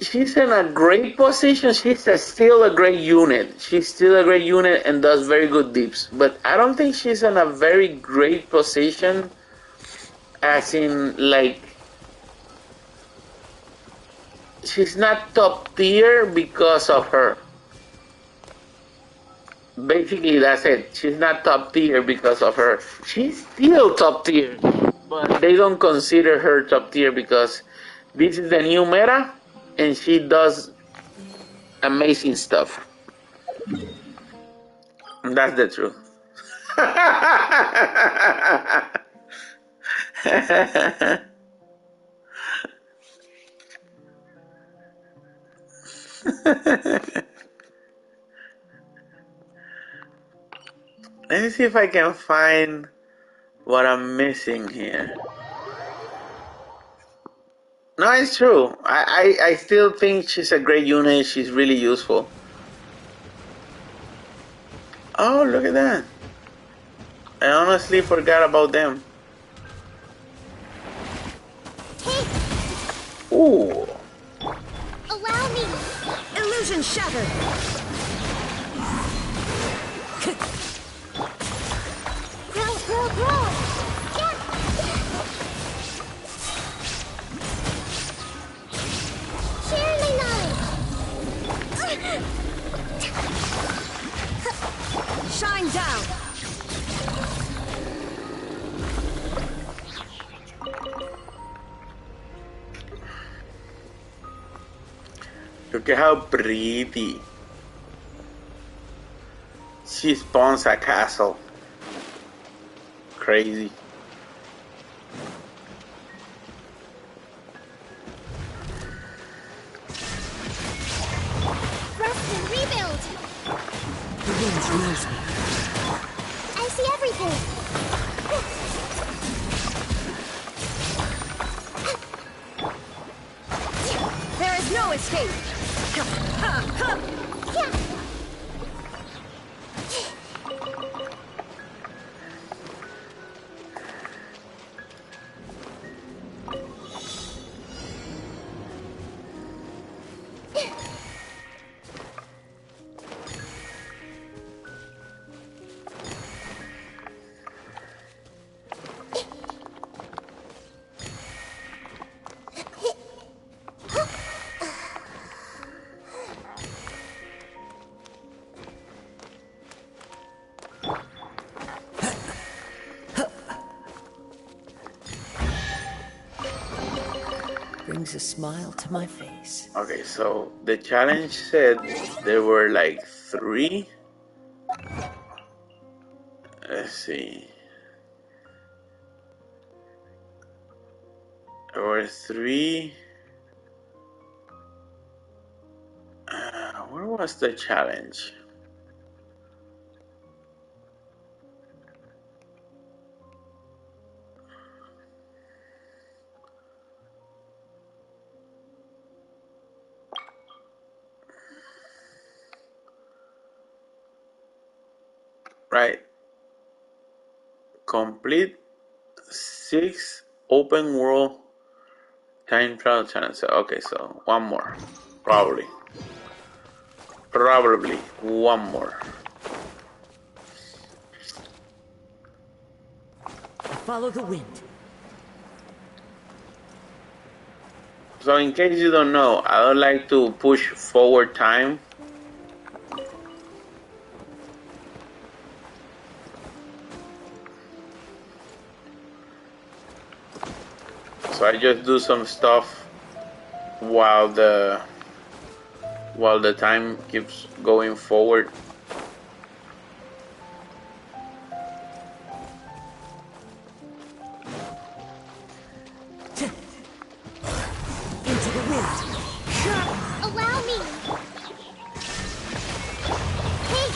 she's in a great position. Still a great unit. She's still a great unit and does very good dips. But I don't think she's in a very great position, as in, like, she's not top tier because of her. Basically, that's it. She's not top tier because of her. She's still top tier, but they don't consider her top tier because this is the new meta and she does amazing stuff. That's the truth. Let me see if I can find what I'm missing here. No, it's true. I still think she's a great unit. She's really useful. Oh, look at that. I honestly forgot about them. Ooh. Allow me. Illusion shattered. Grow. Share my knowledge. Shine down. Look at how pretty. She spawns a castle. Crazy. Rest and rebuild. The winds knows me. I see everything. There is no escape. Brings a smile to my face. Okay, so the challenge said there were like 3. Let's see. There were 3. Where was the challenge? Right. Complete 6 open world time trial challenges. Okay, so one more. Probably one more. Follow the wind. So in case you don't know, I would like to push forward time. So I just do some stuff while the time keeps going forward. Into the wind. Allow me. Hey.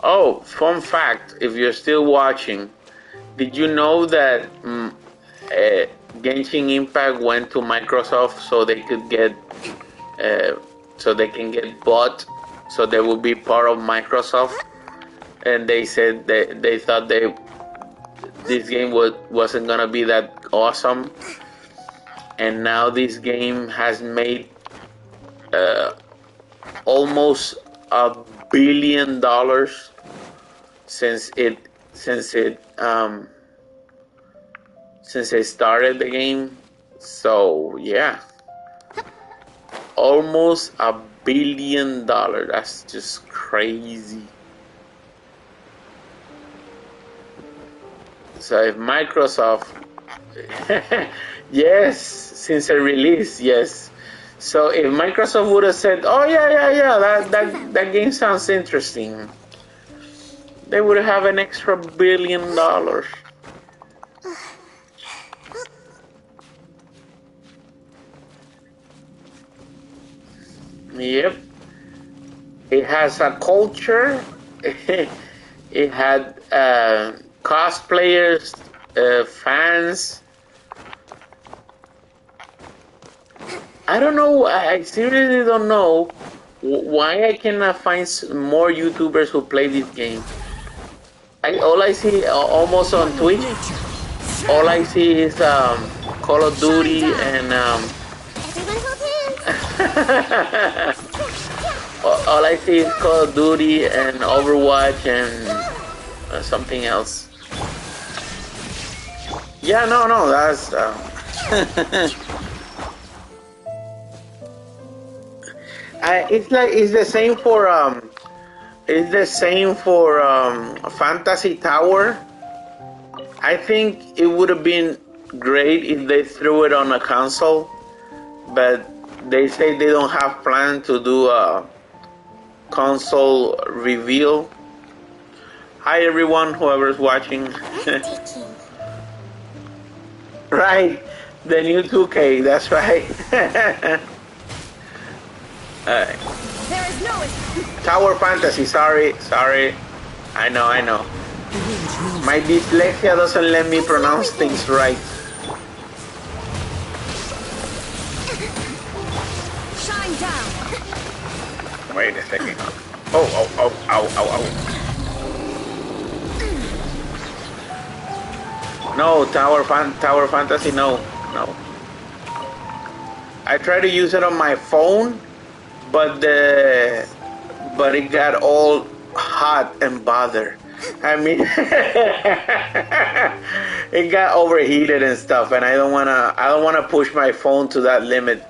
Oh, fun fact, if you're still watching, did you know that Genshin Impact went to Microsoft so they could get, so they can get bought, so they will be part of Microsoft? And they said they thought this game wasn't gonna be that awesome, and now this game has made almost $1 billion since it started the game. So yeah, almost $1 billion. That's just crazy. So if Microsoft, yes, since the release, yes. So if Microsoft would have said, "Oh yeah, that game sounds interesting," they would have an extra $1 billion. Yep. It has a culture. It had cosplayers, fans. I don't know. I seriously don't know why I cannot find more YouTubers who play this game. All I see almost on Twitch. All I see is Call of Duty and all I see is Call of Duty and Overwatch and something else. Yeah, no, that's. It's the same for Fantasy Tower. I think it would have been great if they threw it on a console, but they say they don't have plan to do a console reveal. Hi everyone, whoever's watching. Right, the new 2K, that's right. Alright. There is no Tower Fantasy, sorry. I know. My dyslexia doesn't let me pronounce things right. shine down. Wait a second. Ow. No, Tower Fantasy, no. I tried to use it on my phone, but it got all hot and bothered. I mean, it got overheated and stuff, and I don't wanna push my phone to that limit.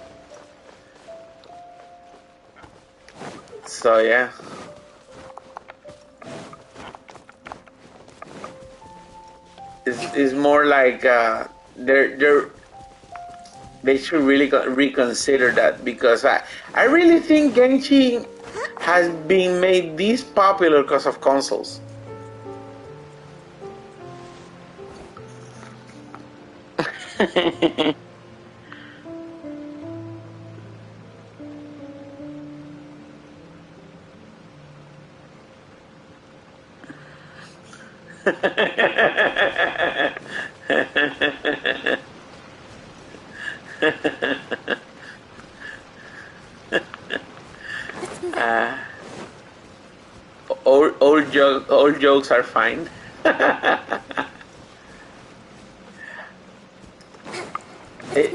So yeah. It's more like they should really reconsider that, because I really think Genshin has been made this popular because of consoles. All jokes are fine.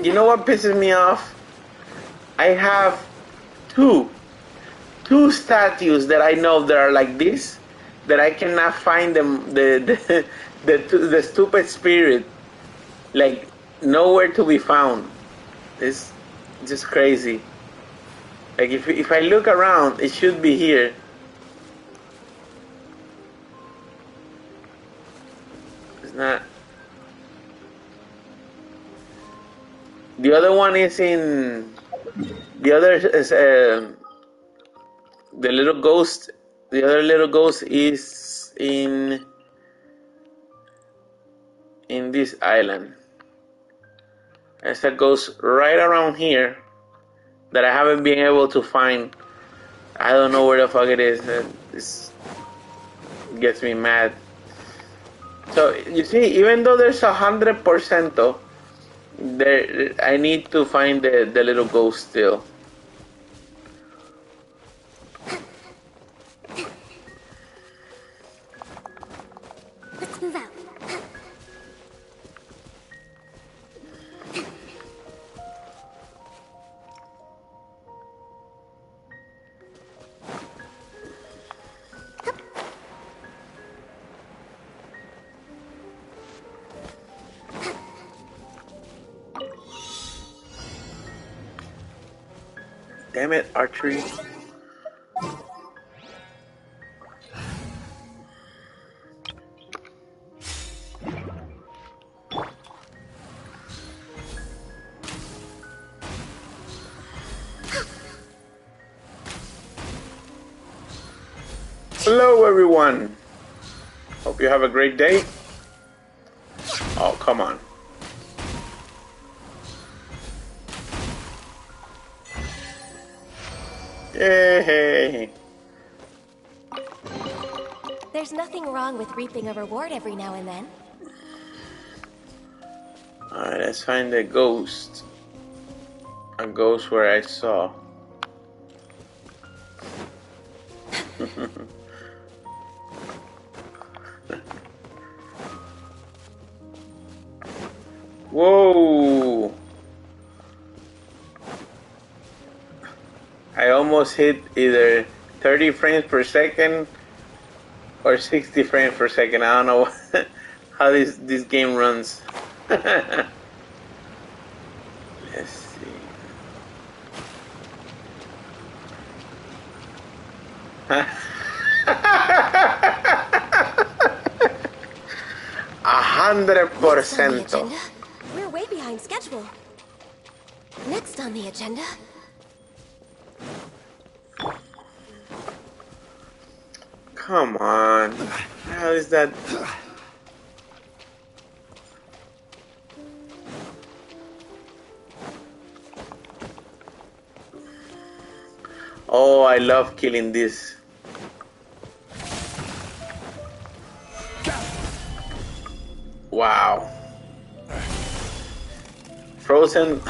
You know what pisses me off? I have two statues that I know that are like this, that I cannot find them. The stupid spirit, like, nowhere to be found. It's just crazy. Like, if I look around, it should be here. It's not. The other one is in. The other is the little ghost. The other little ghost is in this island. There's a ghost right around here that I haven't been able to find. I don't know where the fuck it is. gets me mad. So you see, even though there's 100%, there I need to find the little ghost still. Let's move out. Damn it, archery. Hello everyone. Hope you have a great day. Oh, come on. Yay! There's nothing wrong with reaping a reward every now and then. Alright, let's find a ghost. A ghost where I saw. Whoa! I almost hit either 30 frames per second or 60 frames per second. I don't know how this game runs. Let's see. 100%. We're way behind schedule. Next on the agenda. Come on. How is that? Oh, I love killing this. Wow. Frozen.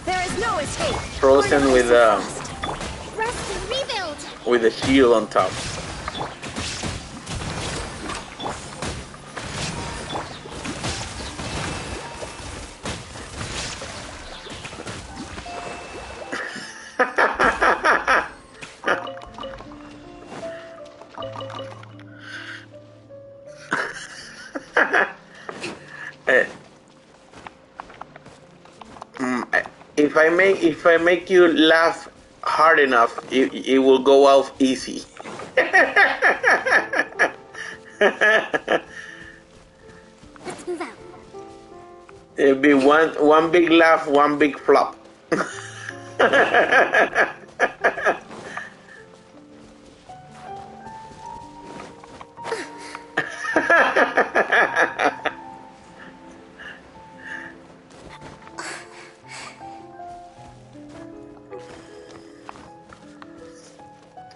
There is no escape. Frozen with Rest and rebuild. with a shield on top. If I make you laugh hard enough, it will go off easy. Let's move out. It'll be one big laugh, one big flop.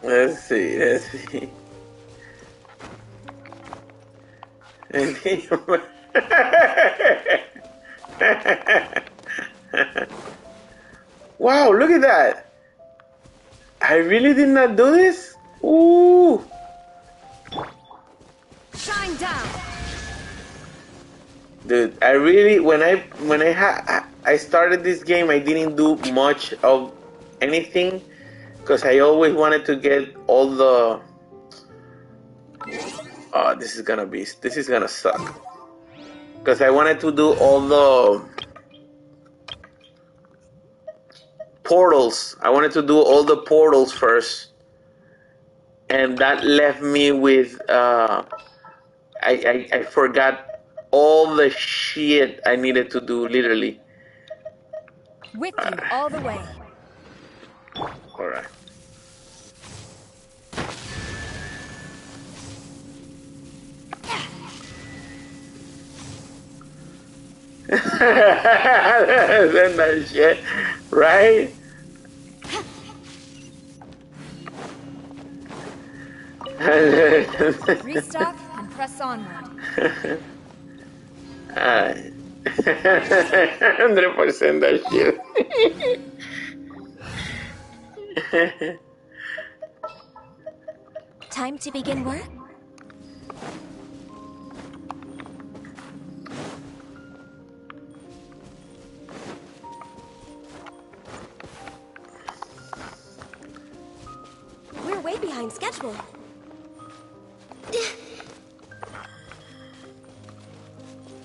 Let's see. Wow, look at that. I really did not do this? Ooh. Shine down. Dude, I really when I started this game, I didn't do much of anything because I always wanted to get all the this is gonna suck. Because I wanted to do all the portals. I wanted to do all the portals first. And that left me with I forgot all the shit I needed to do, literally. With you all the way. Alright. Isn't that shit, right? Restock and press onward. 100% that shit. Time to begin work? We're way behind schedule.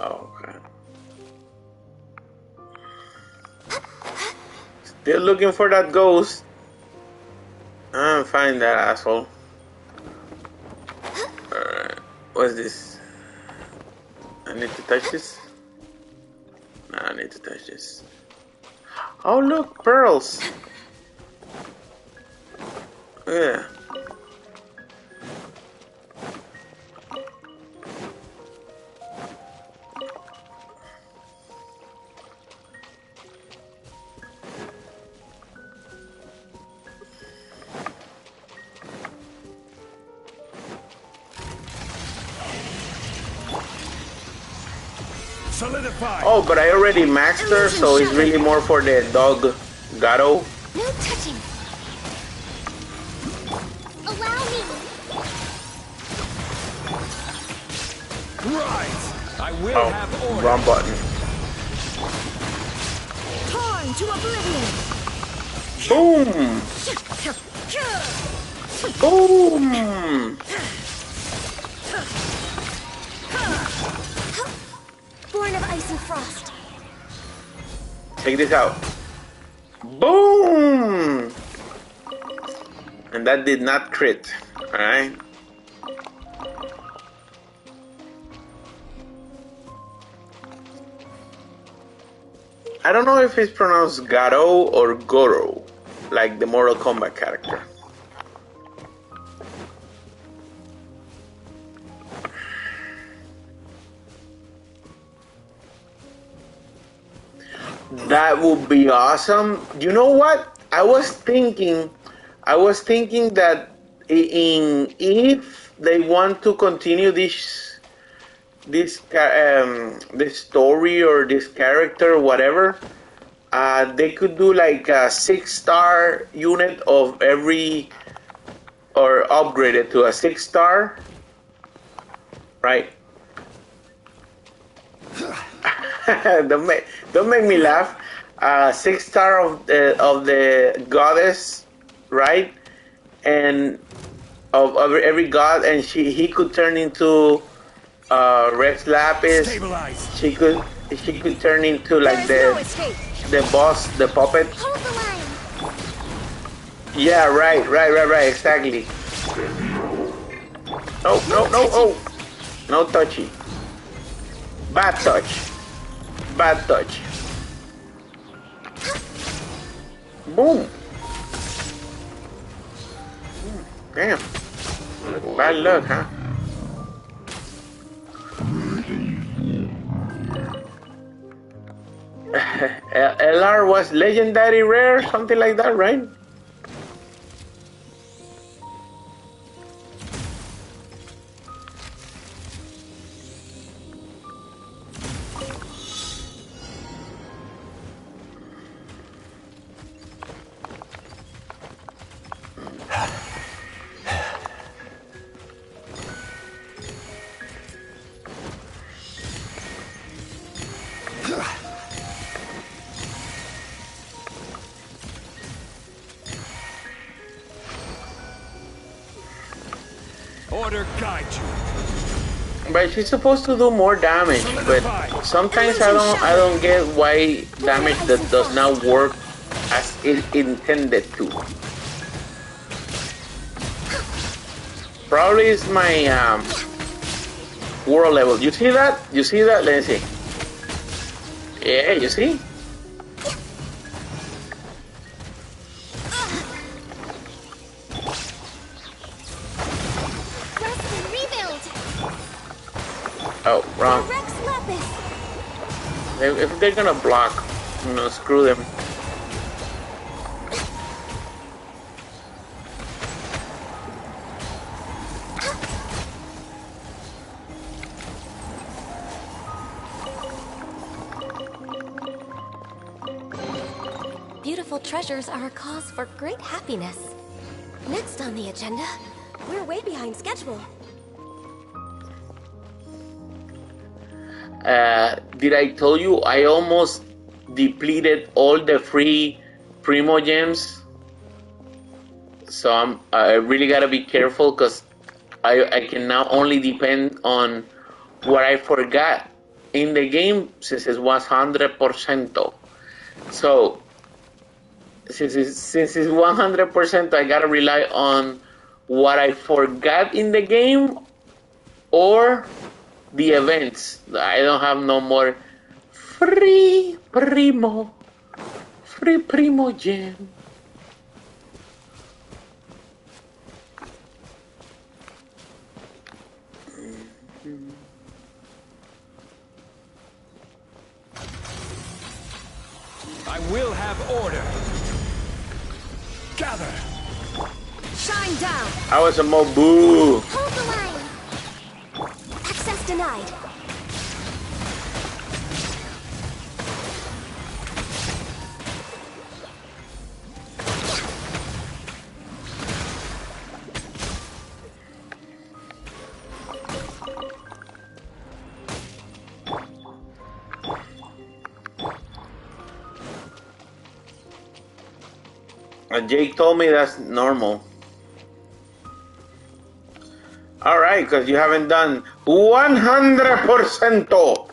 Okay. Still looking for that ghost. I'm finding that asshole. Alright. What's this? I need to touch this? Nah, I need to touch this. Oh look, pearls! Yeah. Solidify. Oh, but I already maxed her, so it's really more for the dog Gato. No touching. Allow me. Rise! I will have order. Wrong button. Torn to oblivion! Boom! Boom! Born of ice and frost. Check this out. Boom! And that did not crit. Alright? I don't know if it's pronounced Garo or Goro, like the Mortal Kombat character. That would be awesome. You know what? I was thinking that if they want to continue this story or this character or whatever, they could do like a 6-star unit of every, or upgrade it to a 6-star, right? Don't make me laugh. 6-star of the goddess, right? And of every god, and he could turn into Rex Lapis. Stabilize. She could turn into like the boss, the puppet. Hold the line. Yeah, right, exactly. No, oh, no touchy. Bad touch. Boom. Damn. Bad luck, huh? LR was legendary rare, something like that, right? Order guide you. But she's supposed to do more damage, but sometimes I don't get why damage that does not work as it intended to. Probably it's my world level. You see that? Let's see. Yeah, you see? Oh, wrong. If they're gonna block, screw them. beautiful treasures are a cause for great happiness. Next on the agenda, we're way behind schedule. Did I tell you I almost depleted all the free Primo gems? So I really gotta be careful because I can now only depend on what I forgot in the game since it was 100%. So since it's 100%, I gotta rely on what I forgot in the game or the events. I don't have no more free Primo gem. I will have order. Gather. Shine down. I was a Mobu. Hold the line. Access denied. Jake told me that's normal. Alright, because you haven't done 100%. Ow,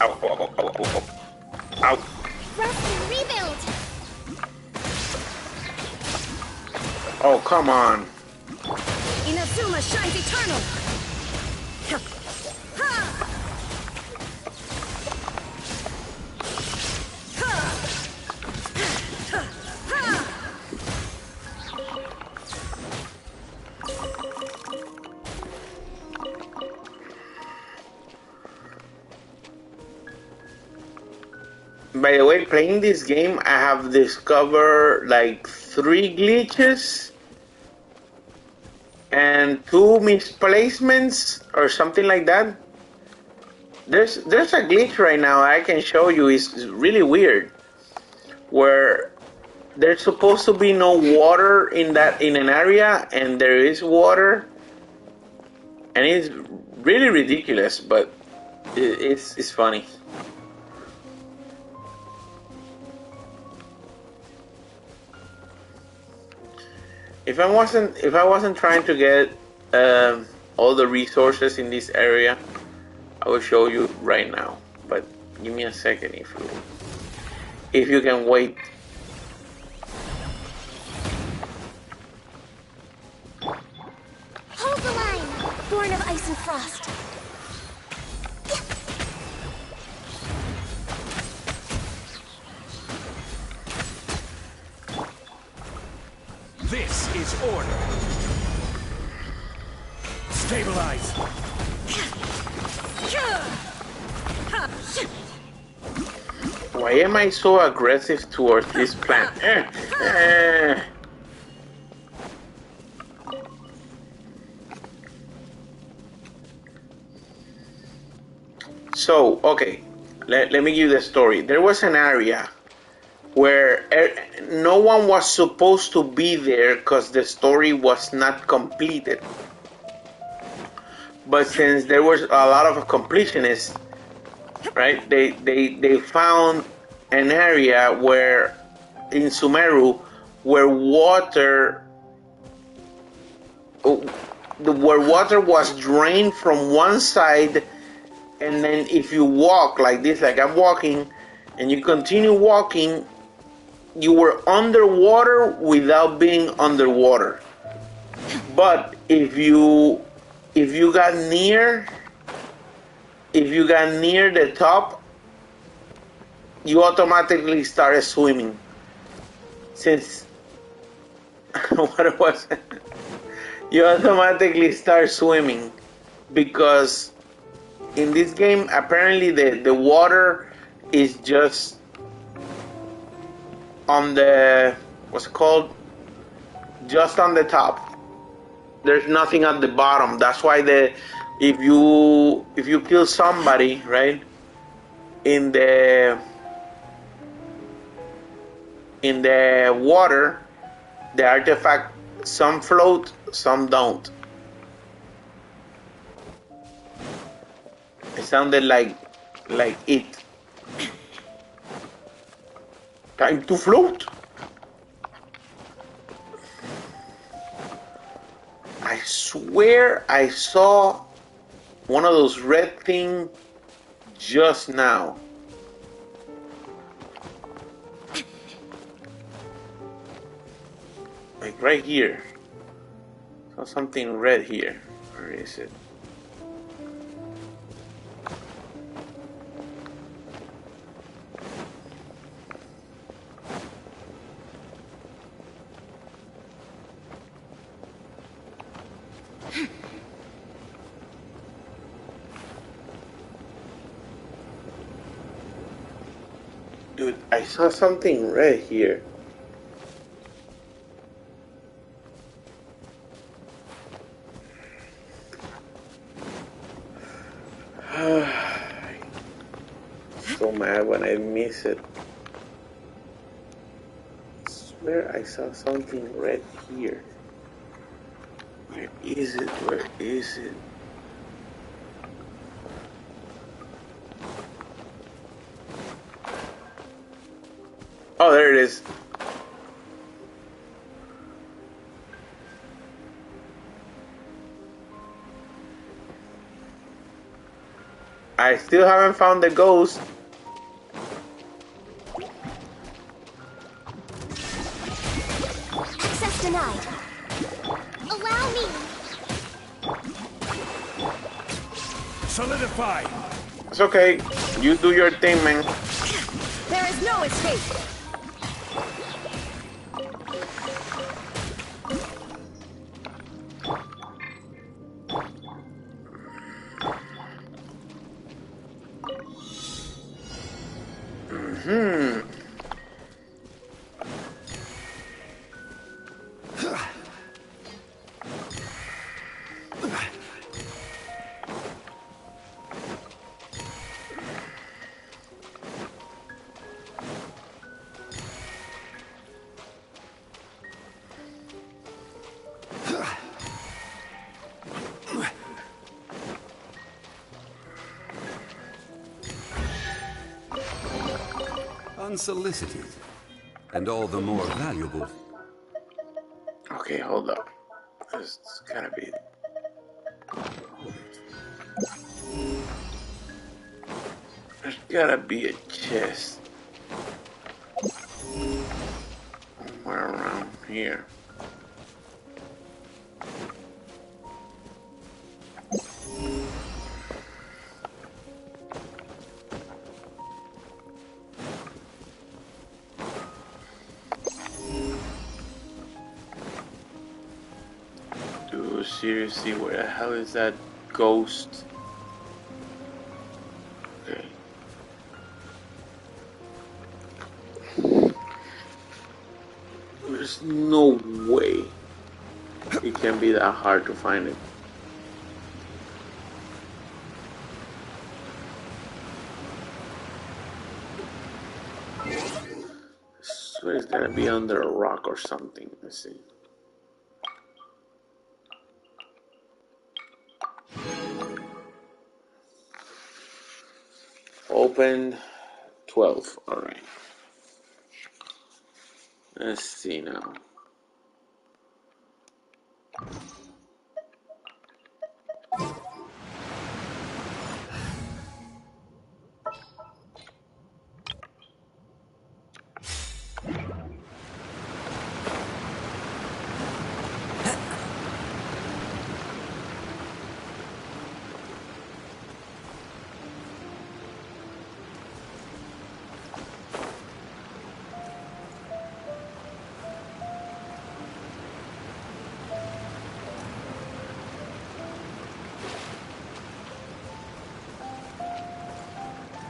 ow, ow, ow, ow, ow. Rest and rebuild. Oh, come on. Inazuma shines eternal. By the way, playing this game, I have discovered like 3 glitches and 2 misplacements or something like that. There's a glitch right now I can show you. It's really weird, where there's supposed to be no water in an area, and there is water, and it's really ridiculous, but it's funny. If I wasn't trying to get all the resources in this area, I will show you right now. But give me a second if you can wait. Hold the line, born of ice and frost. This is order. Stabilize. Why am I so aggressive towards this plant? So, okay, let me give you the story. There was an area where no one was supposed to be there because the story was not completed. But since there was a lot of completionists, right, they found an area where in Sumeru where water was drained from one side, and then if you walk like this, like I'm walking, and you continue walking, you were underwater without being underwater. But if you got near the top, you automatically started swimming. Since what was it? You automatically start swimming, because in this game apparently the water is just on the, what's it called, just on the top. There's nothing at the bottom. That's why if you kill somebody, right, in the water, the artifact, some float, some don't. It sounded like it. Time to float. I swear I saw one of those red things just now. Like right here. Saw something red here. Where is it? Dude, I saw something red here. So mad when I miss it. I swear I saw something red here. Where is it? Where is it? Oh, there it is. I still haven't found the ghost. Access denied. Allow me. Solidify. It's okay. You do your thing, man. There is no escape. Unsolicited, and all the more valuable. Okay, hold up. This gotta be. There's gotta be a chest somewhere around here. Dude, seriously, where the hell is that ghost? Okay. There's no way it can be that hard to find it. I swear it's gonna be under a rock or something. Let's see. Open 12. Alright. Let's see now.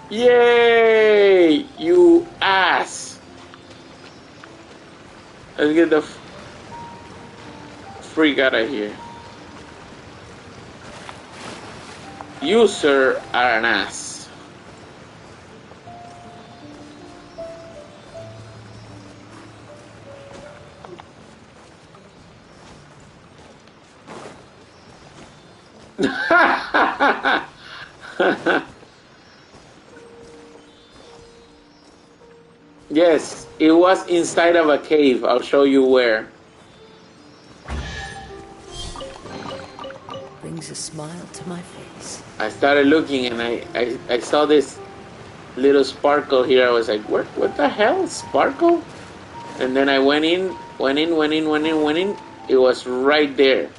Yay! You ass! Let's get the freak out of here. You, sir, are an ass. Yes, it was inside of a cave. I'll show you where. Brings a smile to my face. I started looking and I saw this little sparkle here. I was like, what the hell? Sparkle? And then I went in. It was right there.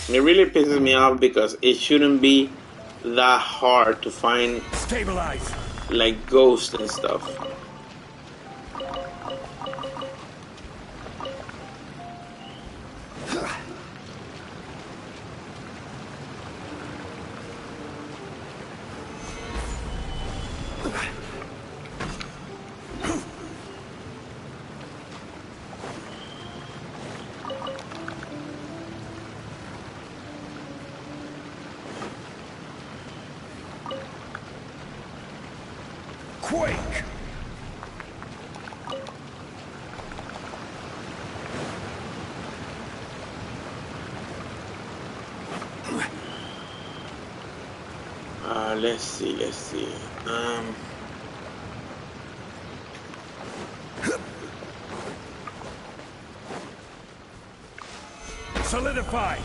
It really pisses me off because it shouldn't be that hard to find like ghosts and stuff. Let's see. Solidify.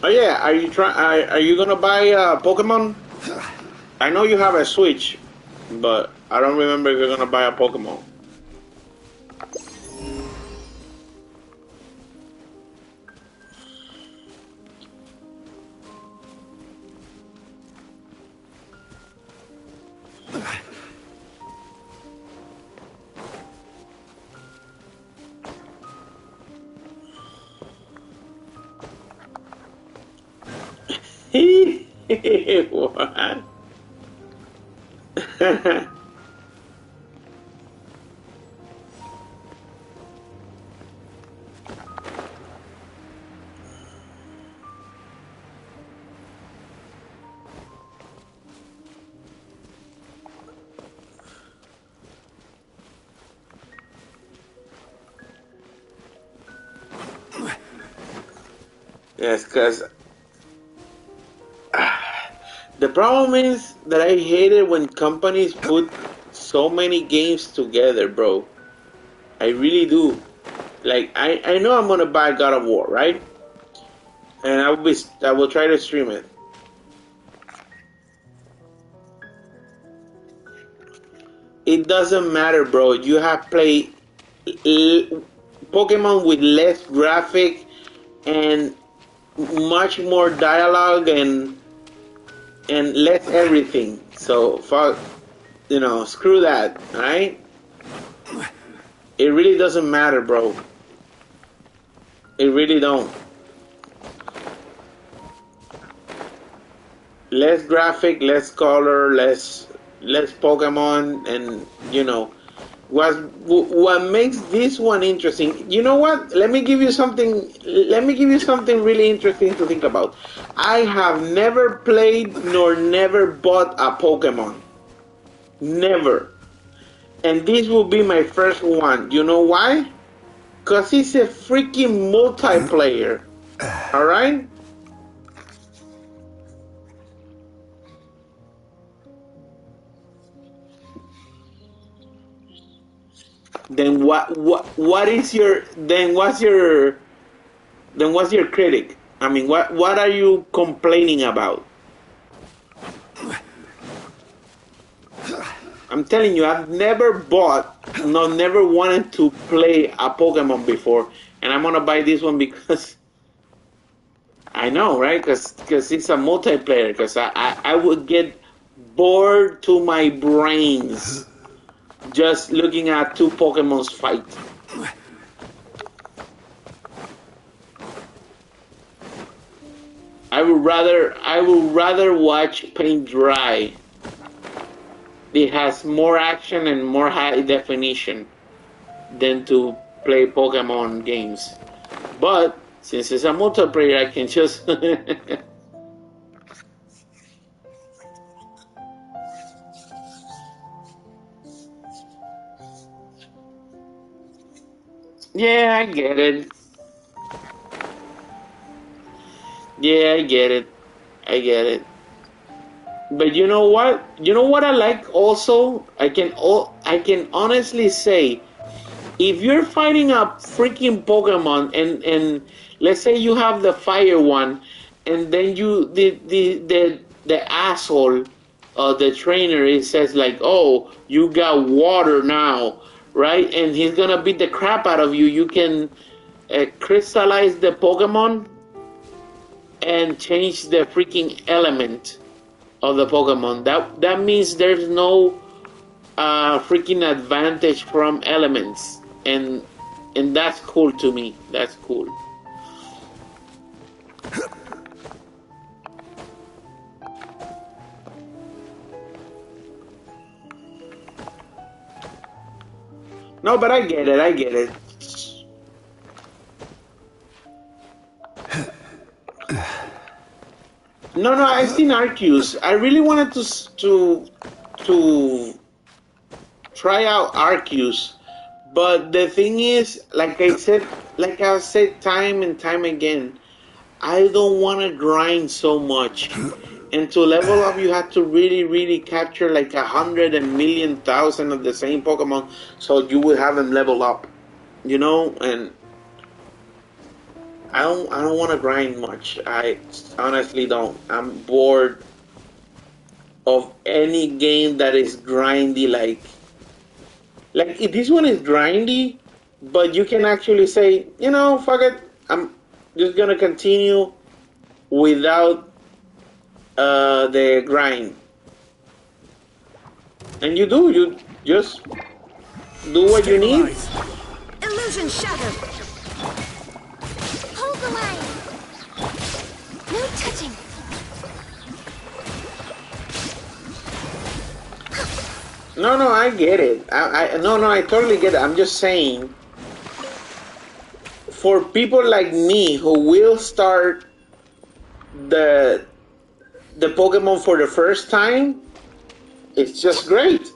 Oh yeah, are you gonna buy Pokemon? I know you have a Switch, but I don't remember if you're gonna buy a Pokemon. What? Yes, because the problem is that I hate it when companies put so many games together, bro. I really do. Like, I know I'm gonna buy God of War, right? And I will try to stream it. It doesn't matter, bro. You have played Pokemon with less graphic and much more dialogue and less everything. So fuck, screw that, alright? It really doesn't matter, bro. It really don't. Less graphic, less color, less Pokemon, and what makes this one interesting. You know what? Let me give you something really interesting to think about. I have never played nor never bought a Pokemon. Never. And this will be my first one. You know why? Because it's a freaking multiplayer. Alright? Then what's your critic? I mean, what are you complaining about? I'm telling you, I've never bought, no, never wanted to play a Pokemon before, and I'm gonna buy this one because I know, right? Because it's a multiplayer. Because I would get bored to my brains just looking at two Pokemons fight. I would rather watch paint dry. It has more action and more high definition than to play Pokemon games. But since it's a multiplayer, I can just yeah, I get it. Yeah, I get it. I get it. But you know what? You know what I like also? I can honestly say, if you're fighting a freaking Pokemon and let's say you have the fire one, and then the asshole, the trainer, it says like, oh, you got water now, right? And he's gonna beat the crap out of you. You can crystallize the Pokemon and change the freaking element of the Pokemon. That means there's no freaking advantage from elements, and that's cool to me. That's cool. No, but I get it. I get it. No, I've seen Arceus. I really wanted to try out Arceus, but the thing is, like I've said time and time again, I don't want to grind so much. And to level up, you have to really capture like 100 million thousand of the same Pokemon, so you will have them level up, you know. And I don't want to grind much. I honestly don't. I'm bored of any game that is grindy. Like if this one is grindy, but you can actually say, you know, fuck it. I'm just gonna continue without the grind. And you just do what you need. Illusion shattered. Hold the line. No touching. No, I get it. I totally get it. I'm just saying, for people like me who will start the Pokemon for the first time, it's just great.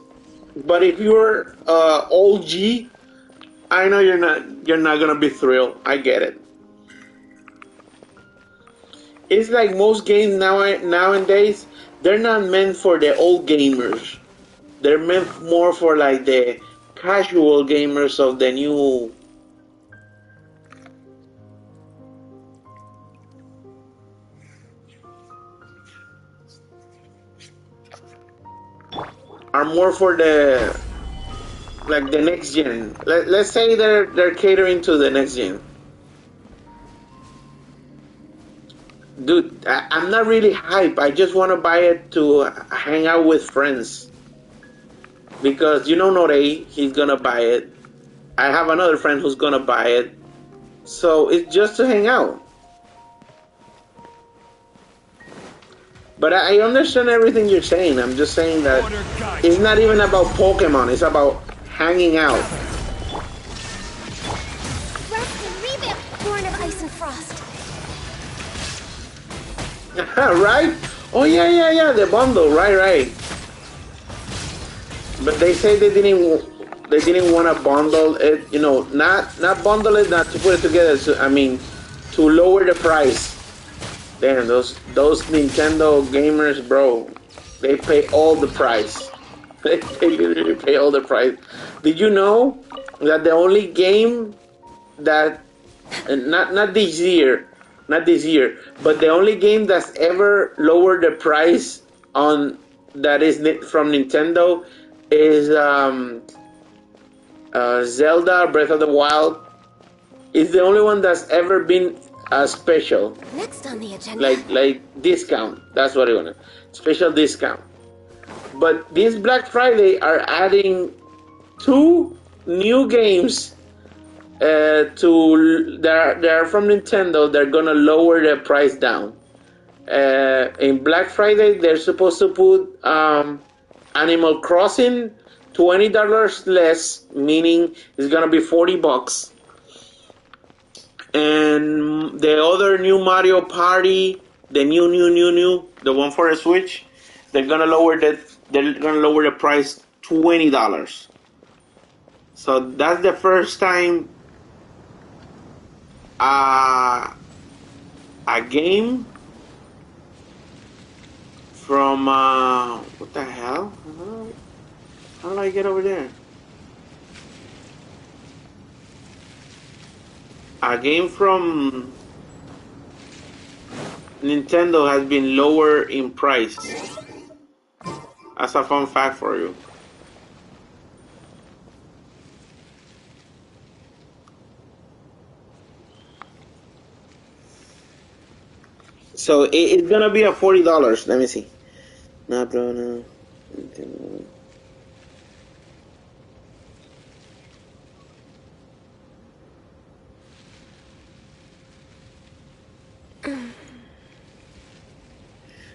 But if you're OG, I know you're not gonna be thrilled. I get it. It's like most games nowadays, they're not meant for the old gamers. They're meant more for like the casual gamers of the new. Are more for the next gen. Let's say they're catering to the next gen. Dude, I'm not really hype. I just want to buy it to hang out with friends. Because you know Norei, he's gonna buy it. I have another friend who's gonna buy it. So it's just to hang out. But I understand everything you're saying. I'm just saying that it's not even about Pokemon. It's about hanging out. Rust and revamp, born of ice and frost. Right? Oh yeah. The bundle, right. But they say they didn't want to bundle it. You know, not bundle it, not to put it together. So, I mean, to lower the price. Damn, those Nintendo gamers, bro, they pay all the price. They literally pay all the price. Did you know that the only game that, not this year, but the only game that's ever lowered the price on that is from Nintendo is Zelda Breath of the Wild. It's the only one that's ever been special. Next on the agenda. Like discount. That's what I want. Special discount. But this Black Friday are adding 2 new games to they're from Nintendo. They're gonna lower the price down. In Black Friday, they're supposed to put Animal Crossing $20 less, meaning it's gonna be $40. And the other new Mario Party, the new, the one for the Switch, they're gonna lower the price $20. So that's the first time a game from what the hell? How do I get over there? A game from Nintendo has been lower in price. That's a fun fact for you. So it's gonna be a $40. Let me see. No, bro, no.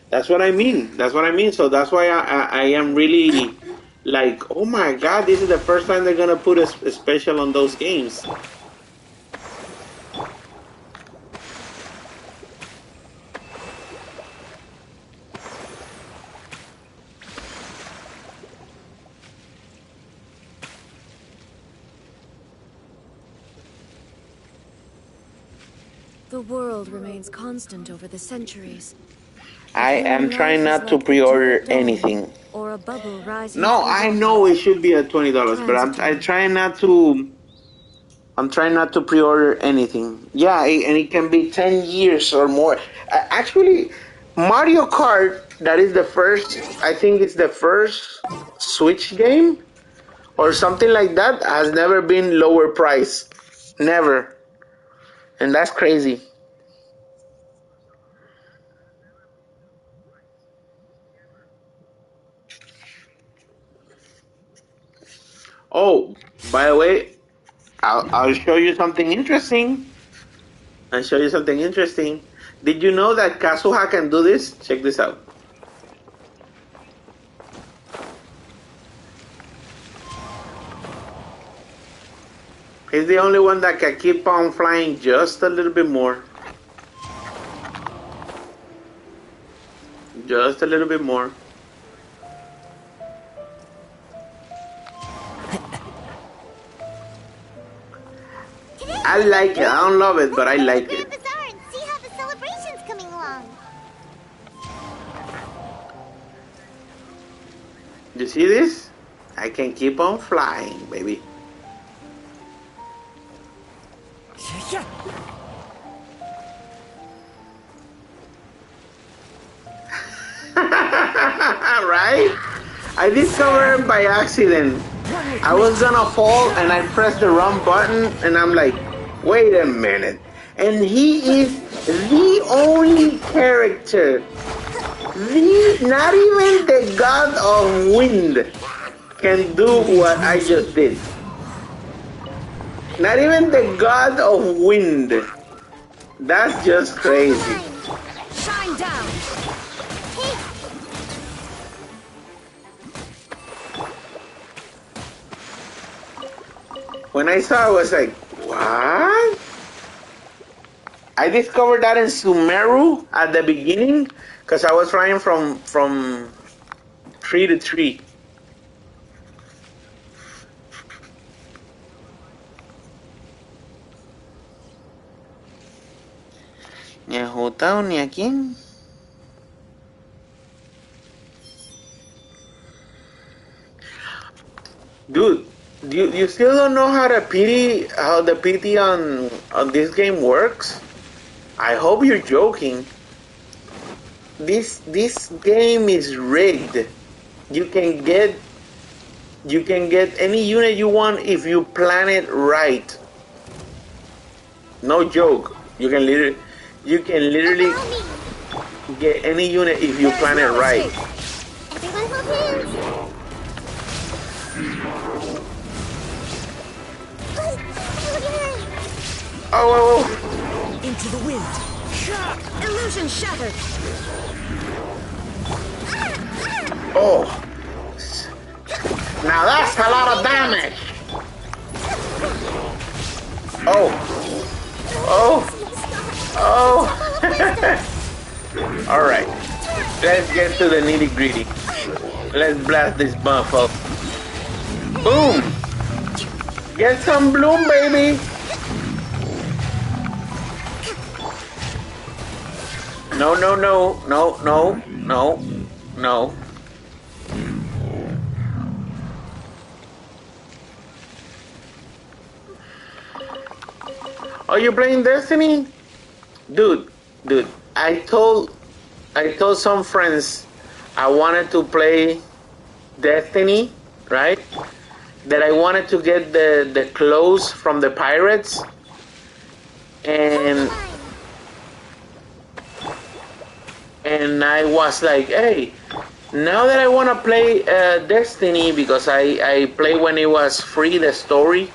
That's what I mean. That's what I mean. So that's why I am really like, oh my god, this is the first time they're gonna put a special on those games. The world remains constant over the centuries. I am trying not to pre-order anything. Or a bubble rising. No, I know it should be at $20, but I'm trying not to. I'm trying not to pre-order anything. Yeah, and it can be 10 years or more. Actually, Mario Kart, that is the first. I think it's the first Switch game or something like that. Has never been lower price, never, and that's crazy. Oh, by the way, I'll show you something interesting. I'll show you something interesting. Did you know that Kazuha can do this? Check this out. He's the only one that can keep on flying just a little bit more. Just a little bit more. I like it. I don't love it, but I like it. See how the celebration's coming along. You see this? I can keep on flying, baby. Right? I discovered it by accident. I was gonna fall and I pressed the wrong button and I'm like, wait a minute. And he is the only character, not even the god of wind can do what I just did. Not even the god of wind. That's just crazy. Shine down. When I saw it, I was like, what? I discovered that in Sumeru at the beginning because I was flying from tree to tree. Ni a Jotao ni a quién. Dude, you still don't know how the PT on this game works? I hope you're joking. This game is rigged. You can get any unit you want if you plan it right. No joke. You can literally get any unit if you plan it right. Everyone hold hands. to the wind. Illusion shattered. Oh. Now that's a lot of damage. Oh. Oh. Oh. Alright. Let's get to the nitty gritty. Let's blast this buffalo. Boom. Get some bloom, baby. No, no, no, no, no, no, no. Are you playing Destiny? Dude, I told some friends I wanted to play Destiny, right? That I wanted to get the clothes from the pirates. And I was like, hey, now that I want to play Destiny, because I played when it was free, the story,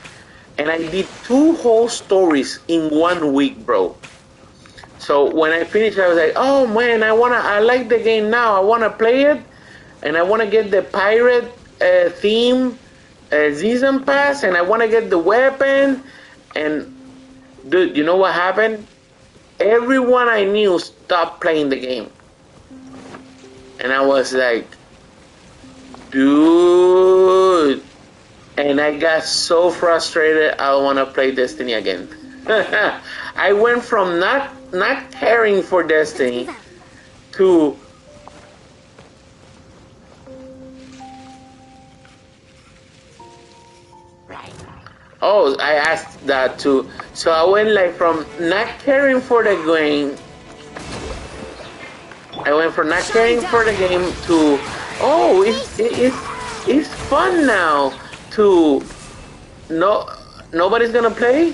and I did 2 whole stories in 1 week, bro. So when I finished, I was like, oh man, I like the game now. I want to play it, and I want to get the pirate theme season pass, and I want to get the weapon. And dude, you know what happened? Everyone I knew stopped playing the game. And I was like, dude. And I got so frustrated, I don't want to play Destiny again. I went from not caring for Destiny to oh, I asked that too. So I went like from not caring for the game. I went from not caring for the game to, oh, it's fun now. To nobody's gonna play,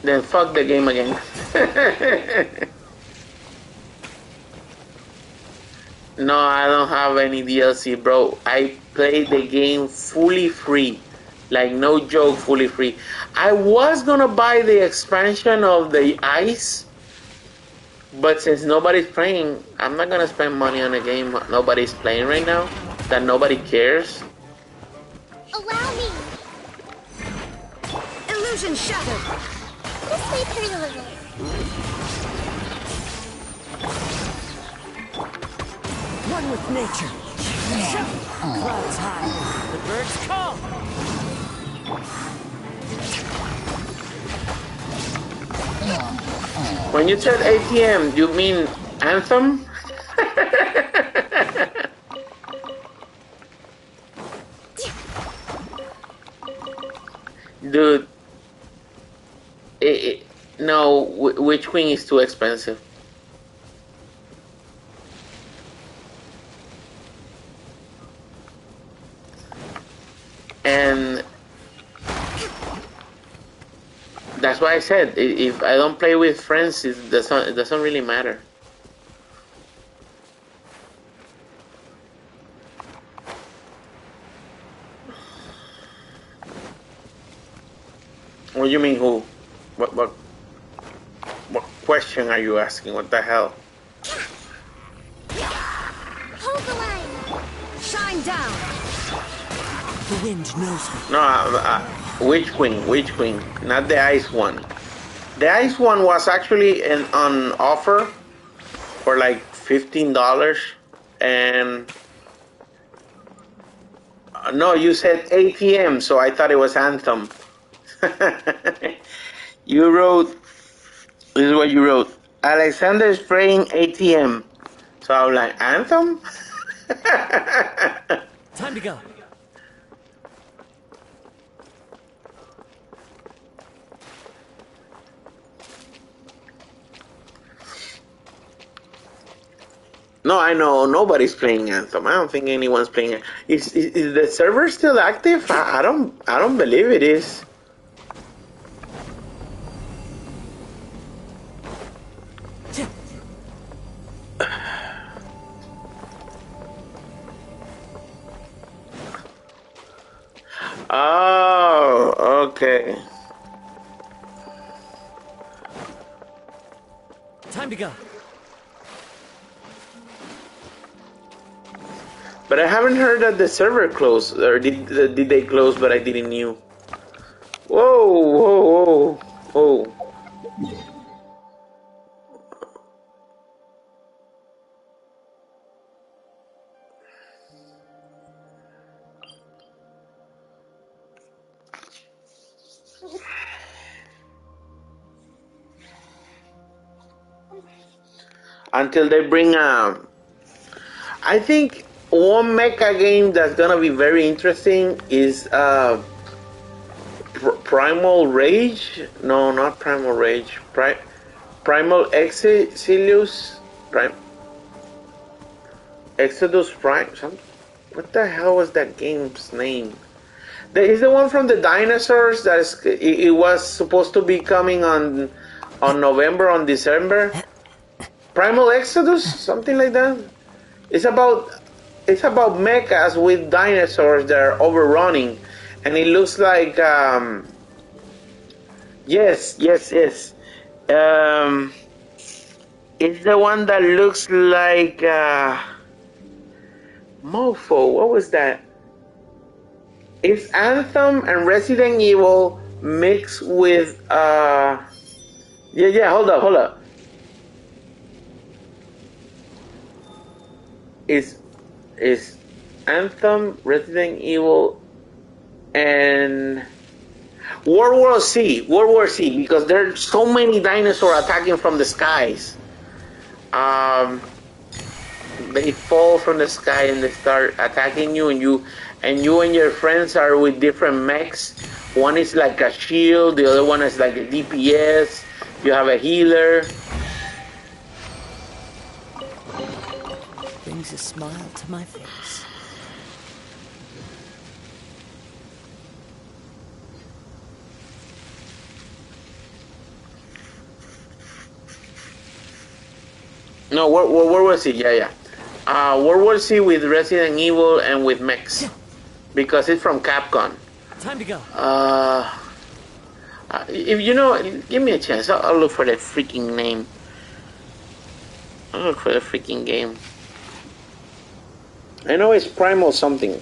then fuck the game again. No, I don't have any DLC, bro. I played the game fully free. Like, no joke, fully free. I was gonna buy the expansion of the ice, but since nobody's playing, I'm not gonna spend money on a game nobody's playing right now, that nobody cares. Allow me. Illusion shattered. This may hurt a little. One with nature. Clouds high. The birds call. When you said ATM, you mean Anthem? Dude, no, Witch Queen is too expensive. And that's why I said, if I don't play with friends, it doesn't really matter. What do you mean, who? What question are you asking? What the hell? Hold the line. Shine down. The wind knows me. No, Witch Queen, not the ice one. The ice one was actually on offer for like $15, and no, you said ATM, so I thought it was Anthem. You wrote, this is what you wrote, Alexander is playing ATM. So I was like, Anthem? Time to go. No, I know nobody's playing Anthem. I don't think anyone's playing it. Is the server still active? I don't believe it is. Oh, okay. Time to go. But I haven't heard that the server closed, or did they close? But I didn't knew. Whoa, whoa, whoa, whoa! Until they bring I think one mecha game that's gonna be very interesting is Primal Rage. No, not Primal Rage. Primal Exilius. Exodus Prime. What the hell was that game's name? Is the one from the dinosaurs that it was supposed to be coming on November, on December. Primal Exodus, something like that. It's about mechas with dinosaurs that are overrunning, and it looks like yes. It's the one that looks like Mofo. What was that? It's Anthem and Resident Evil mixed with hold up. It's Anthem, Resident Evil, and World War C, because there's so many dinosaurs attacking from the skies. They fall from the sky and they start attacking you, and you and your friends are with different mechs. One is like a shield, the other one is like a DPS. You have a healer. Brings a smile to my face. No, World War C, yeah. World War C with Resident Evil and with mechs, because it's from Capcom. Time to go. If you know, give me a chance. I'll look for that freaking name. I'll look for the freaking game. I know it's Primal something.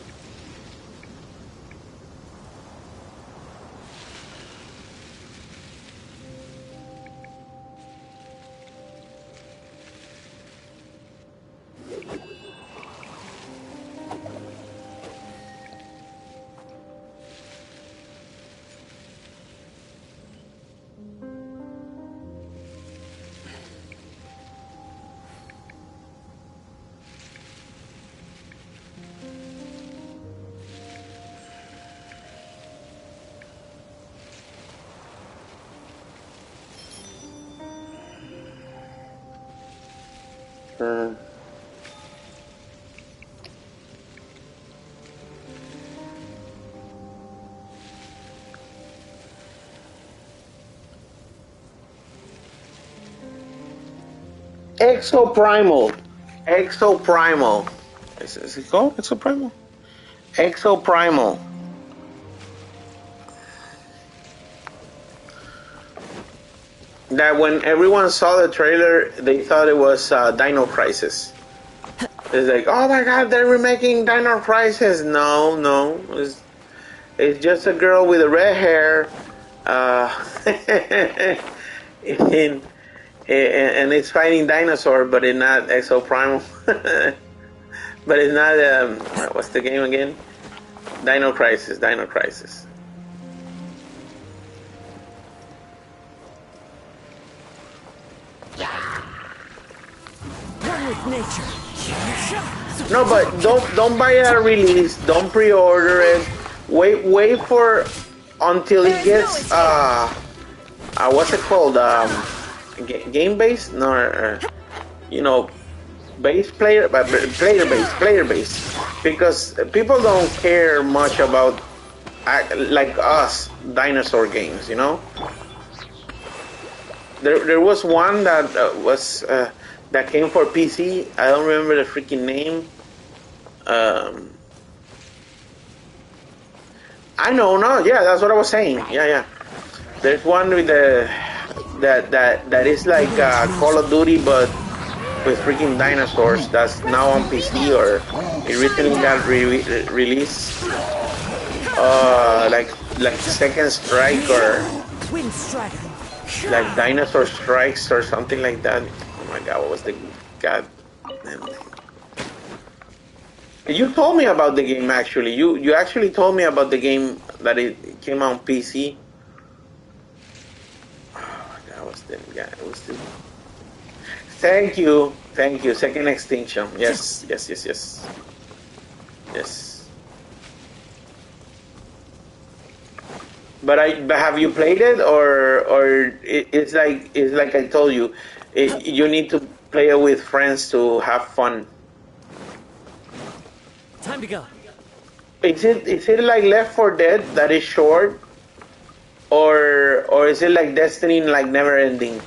Exoprimal. Is it called Exoprimal? Exoprimal. That when everyone saw the trailer, they thought it was Dino Crisis. It's like, oh my god, they're remaking Dino Crisis. No, it's just a girl with a red hair, and it's fighting dinosaurs, but it's not Exoprimal. But it's not, what's the game again? Dino Crisis. One with nature. No, but don't buy it at release. Don't pre-order it. Wait for until it gets what's it called? Game based? No, base player base. Because people don't care much about like us dinosaur games. There was one that was. That came for PC. I don't remember the freaking name. I know, no, yeah, that's what I was saying. Yeah. There's one with that is like Call of Duty, but with freaking dinosaurs. That's now on PC, or it recently got released. Like Second Strike, or like Dinosaur Strikes or something like that. Oh my god, what was the god? You told me about the game actually. You actually told me about the game that it came on PC. Oh, that was the guy. It was the. Thank you. Second Extinction. Yes. But have you played it, or it's like I told you, you need to play it with friends to have fun. Time to go. Is it like Left 4 Dead that is short, or is it like Destiny, like never ending?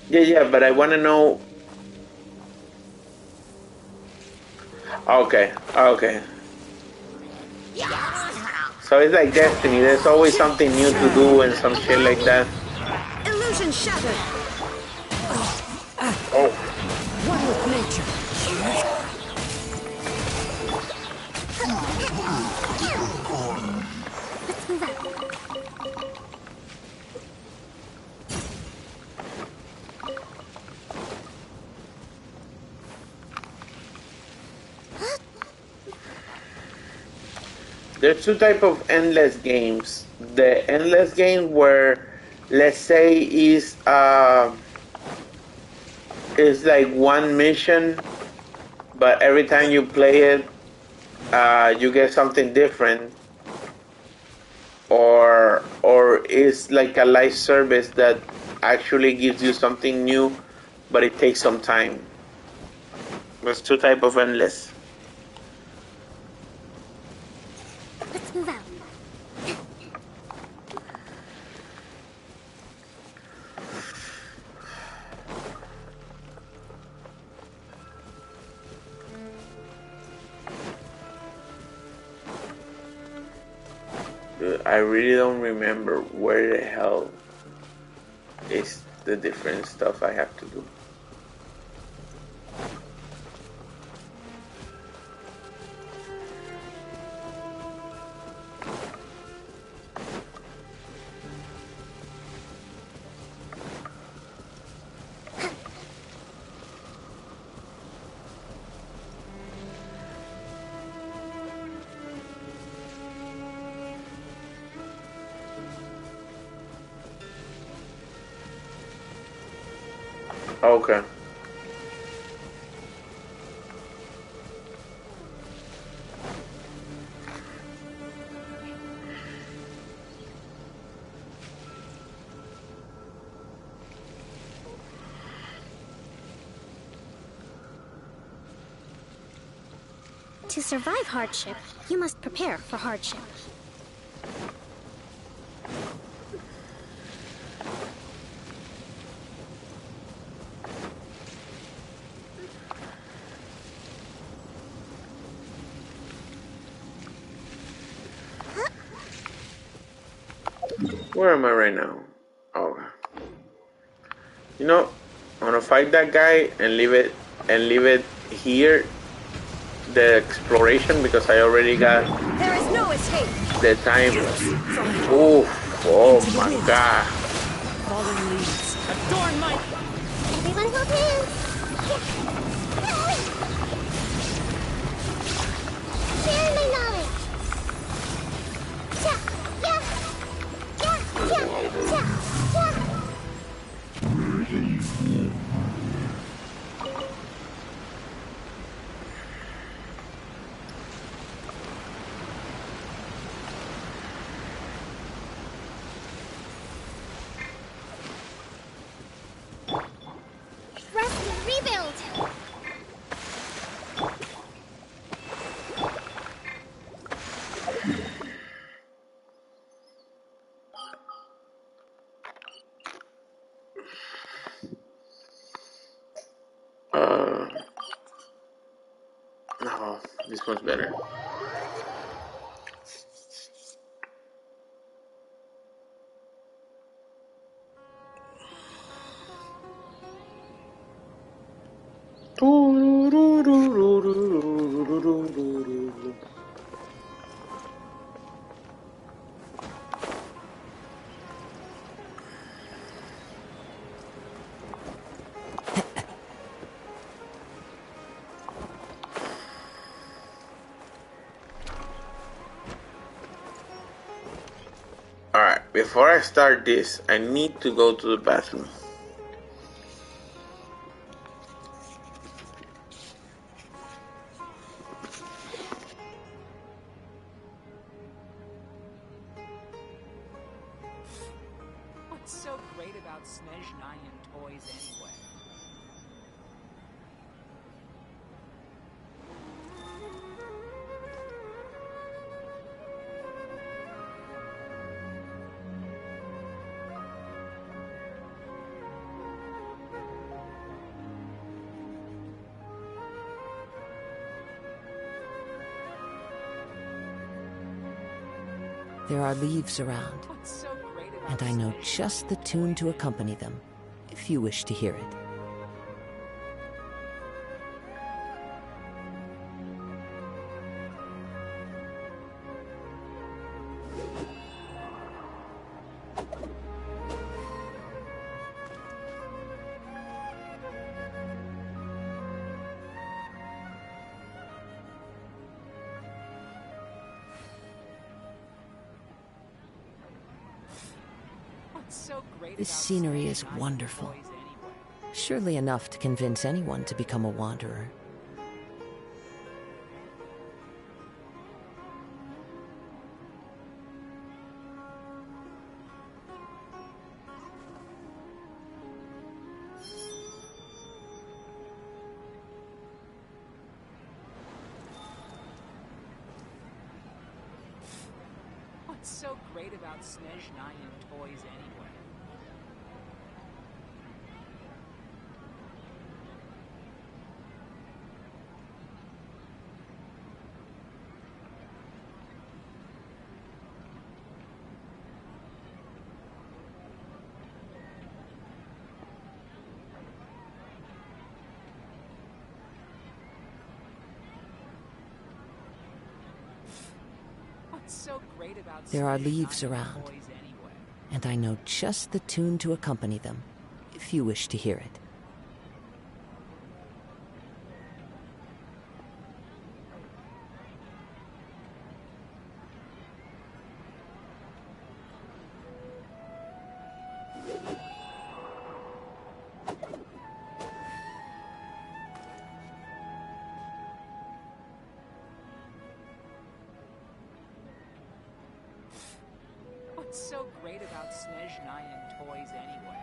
Yeah, but I want to know. Okay. So it's like Destiny. There's always something new to do and some shit like that. Illusion shattered. Oh. One with nature. There's two type of endless games. The endless game where, let's say, is like one mission, but every time you play it, you get something different, or is like a live service that actually gives you something new, but it takes some time. There's two type of endless. Let's move out. I really don't remember where the hell is the different stuff I have to do. Okay. To survive hardship, you must prepare for hardship. Where am I right now? Oh, you know, I'm gonna fight that guy and leave it here, the exploration, because I already got There is no escape. the time. Oof, oh my god. Fallen leaves adorn my. Everyone hold hands. Share my knowledge. Yeah. Rescue. No, this one's better. Alright, before I start this, I need to go to the bathroom. What's so great about Snezhnayan toys anyway? There are leaves around, and I know just the tune to accompany them, if you wish to hear it. This scenery is wonderful. Surely enough to convince anyone to become a wanderer. What's so great about Snezhnayan toys anyway? There are leaves around, and I know just the tune to accompany them, if you wish to hear it. What's so great about Snezhnayan toys anyway?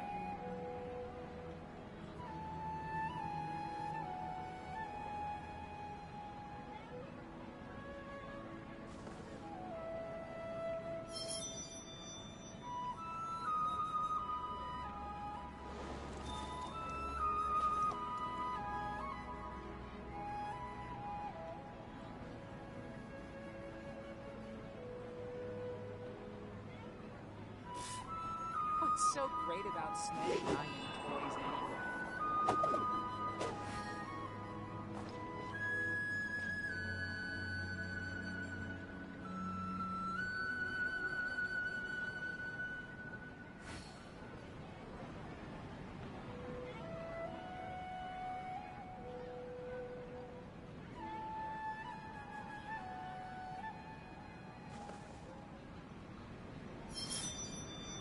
What's so great about Snezhnayan toys anyway?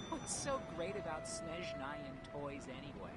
What's so great about Snezhnayan toys anyway?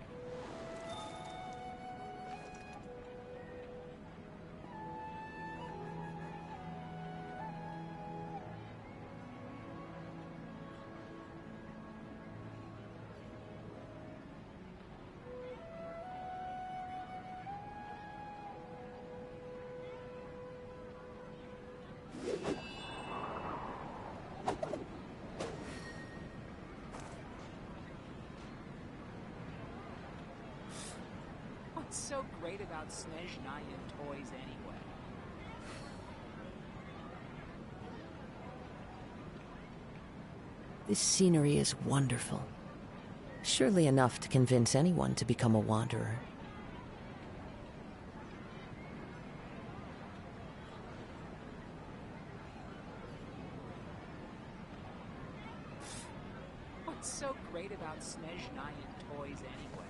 great about Snezhnaya toys anyway? This scenery is wonderful. Surely enough to convince anyone to become a wanderer. What's so great about Snezhnaya toys anyway?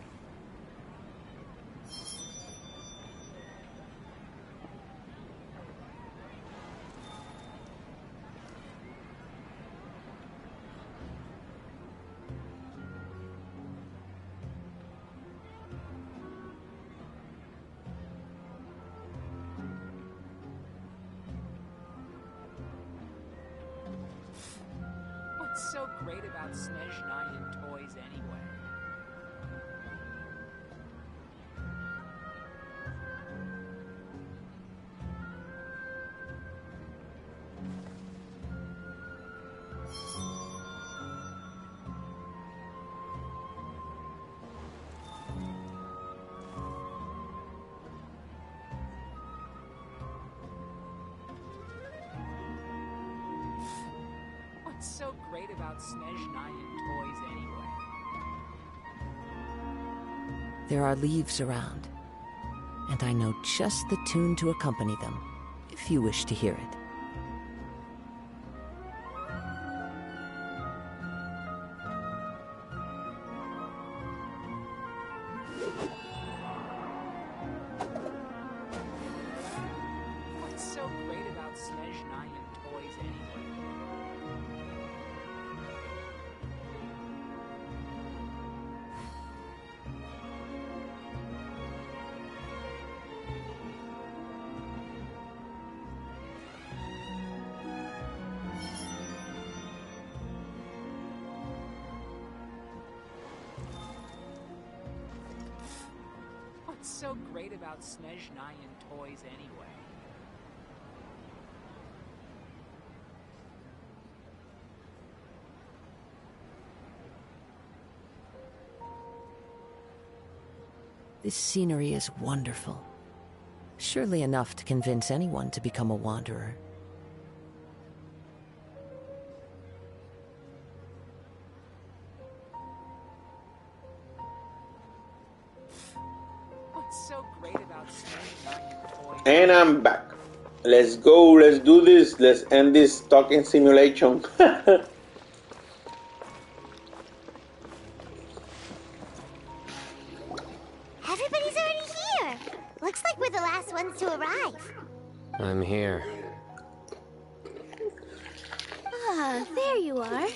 What's so great about Snezhnaya toys anyway? What's so great about Snezhnaya toys anyway? There are leaves around, and I know just the tune to accompany them, if you wish to hear it. What's so great about Snezhnaya toys anyway? What's so great about Snezhnaya toys anyway? This scenery is wonderful. Surely enough to convince anyone to become a wanderer. What's so great about Snezhnaya toys? And I'm back. Let's go, let's do this, let's end this talking simulation. Everybody's already here. Looks like we're the last ones to arrive. I'm here. Ah, there you are.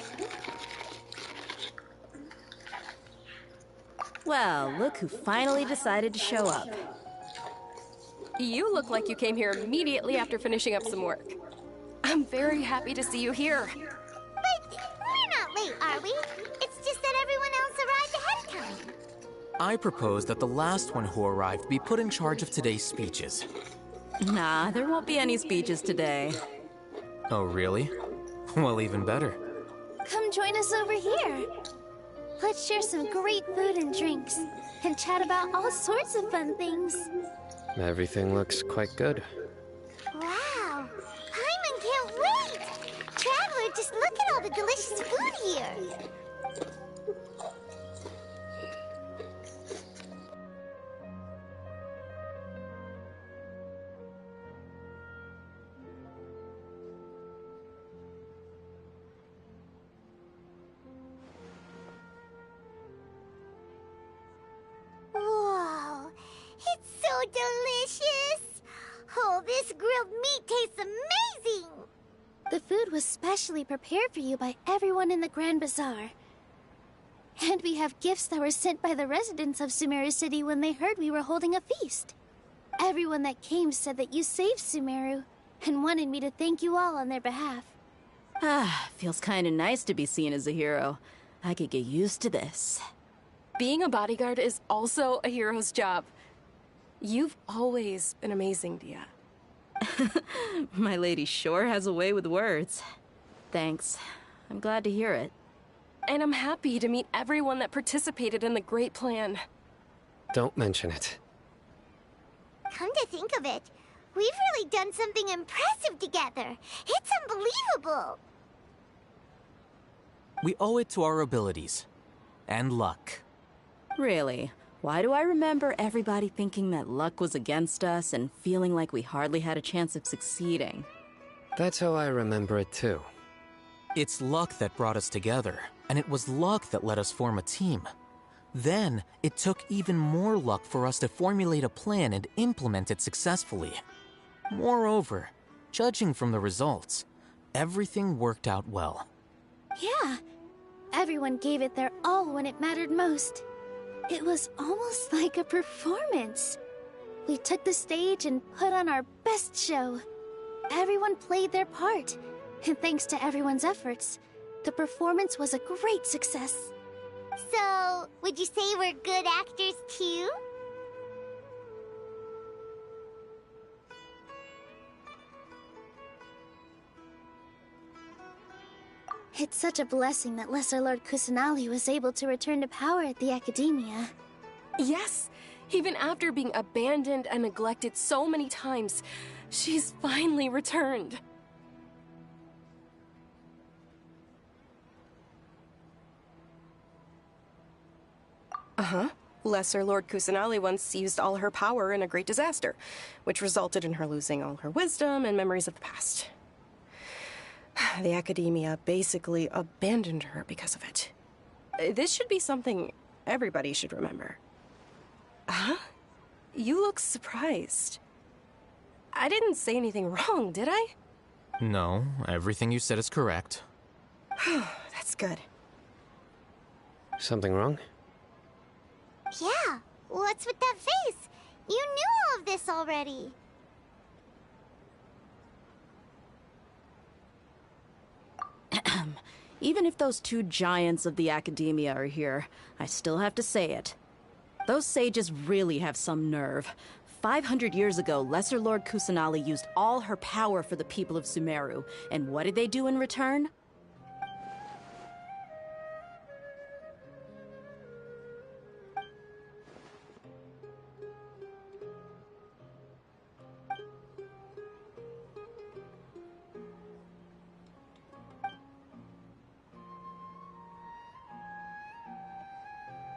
Well, look who finally decided to show up. You look like you came here immediately after finishing up some work. I'm very happy to see you here. But we're not late, are we? It's just that everyone else arrived ahead of time. I propose that the last one who arrived be put in charge of today's speeches. Nah, there won't be any speeches today. Oh, really? Well, even better. Come join us over here. Let's share some great food and drinks, and chat about all sorts of fun things. Everything looks quite good. Wow! Paimon can't wait! Traveler, just look at all the delicious food here! Whoa! It's so delicious! Oh, this grilled meat tastes amazing! The food was specially prepared for you by everyone in the Grand Bazaar. And we have gifts that were sent by the residents of Sumeru City when they heard we were holding a feast. Everyone that came said that you saved Sumeru, and wanted me to thank you all on their behalf. Ah, feels kinda nice to be seen as a hero. I could get used to this. Being a bodyguard is also a hero's job. You've always been amazing, Dia. My lady sure has a way with words. Thanks. I'm glad to hear it. And I'm happy to meet everyone that participated in the great plan. Don't mention it. Come to think of it, we've really done something impressive together. It's unbelievable. We owe it to our abilities. And luck. Really? Why do I remember everybody thinking that luck was against us and feeling like we hardly had a chance of succeeding? That's how I remember it too. It's luck that brought us together, and it was luck that let us form a team. Then, it took even more luck for us to formulate a plan and implement it successfully. Moreover, judging from the results, everything worked out well. Yeah, everyone gave it their all when it mattered most. It was almost like a performance. We took the stage and put on our best show. Everyone played their part, and thanks to everyone's efforts, the performance was a great success. So, would you say we're good actors too? It's such a blessing that Lesser Lord Kusanali was able to return to power at the Academia. Yes, even after being abandoned and neglected so many times, she's finally returned. Uh-huh. Lesser Lord Kusanali once used all her power in a great disaster, which resulted in her losing all her wisdom and memories of the past. The Academia basically abandoned her because of it. This should be something everybody should remember. Huh? You look surprised. I didn't say anything wrong, did I? No, everything you said is correct. That's good. Something wrong? Yeah, what's with that face? You knew all of this already. Even if those two giants of the Academia are here, I still have to say it. Those sages really have some nerve. 500 years ago, Lesser Lord Kusanali used all her power for the people of Sumeru, and what did they do in return?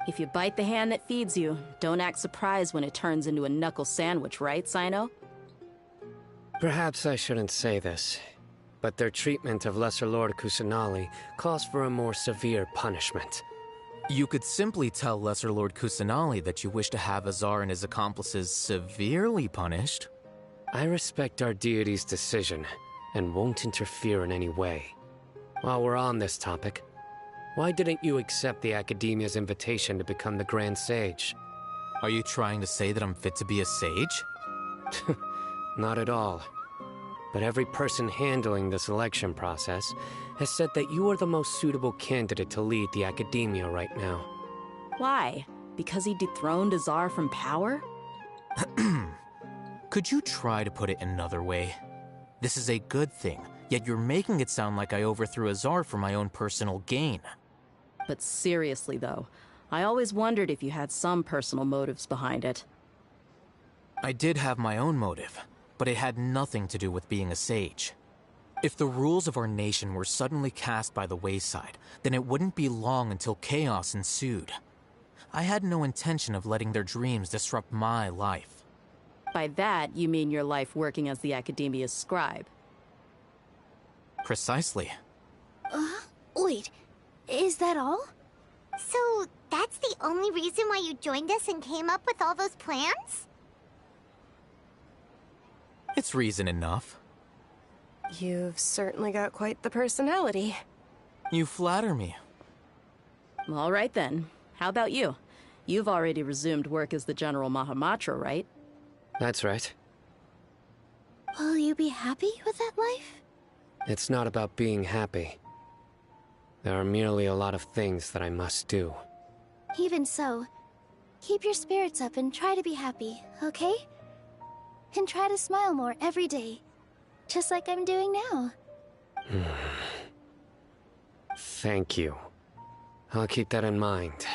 If you bite the hand that feeds you, don't act surprised when it turns into a knuckle sandwich, right, Sino? Perhaps I shouldn't say this, but their treatment of Lesser Lord Kusanali calls for a more severe punishment. You could simply tell Lesser Lord Kusanali that you wish to have Azar and his accomplices severely punished. I respect our deity's decision, and won't interfere in any way. While we're on this topic, why didn't you accept the Academia's invitation to become the Grand Sage? Are you trying to say that I'm fit to be a sage? Not at all. But every person handling the selection process has said that you are the most suitable candidate to lead the Academia right now. Why? Because he dethroned Azar from power? Could you try to put it another way? This is a good thing, yet you're making it sound like I overthrew Azar for my own personal gain. But seriously, though, I always wondered if you had some personal motives behind it. I did have my own motive, but it had nothing to do with being a sage. If the rules of our nation were suddenly cast by the wayside, then it wouldn't be long until chaos ensued. I had no intention of letting their dreams disrupt my life. By that, you mean your life working as the Academia's scribe. Precisely. Wait, is that all? So, that's the only reason why you joined us and came up with all those plans? It's reason enough. You've certainly got quite the personality. You flatter me. All right then. How about you? You've already resumed work as the General Mahamatra, right? That's right. Will you be happy with that life? It's not about being happy. There are merely a lot of things that I must do. Even so, keep your spirits up and try to be happy, okay? And try to smile more every day, just like I'm doing now. Thank you. I'll keep that in mind.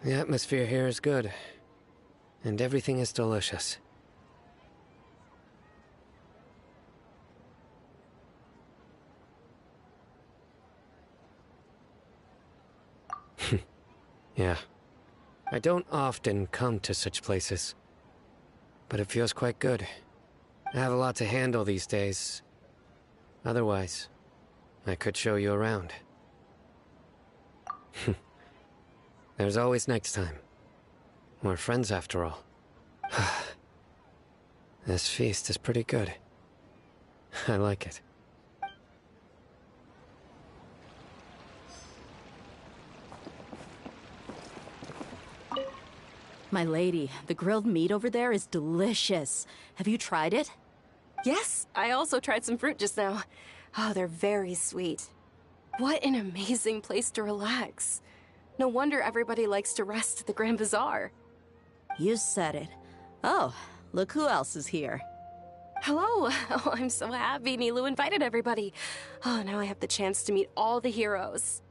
The atmosphere here is good, and everything is delicious. Yeah. I don't often come to such places, but it feels quite good. I have a lot to handle these days. Otherwise, I could show you around. There's always next time. We're friends after all. This feast is pretty good. I like it. My lady, the grilled meat over there is delicious. Have you tried it? Yes, I also tried some fruit just now. Oh, they're very sweet. What an amazing place to relax. No wonder everybody likes to rest at the Grand Bazaar. You said it. Oh, look who else is here. Hello. Oh, I'm so happy Nilu invited everybody. Oh, now I have the chance to meet all the heroes.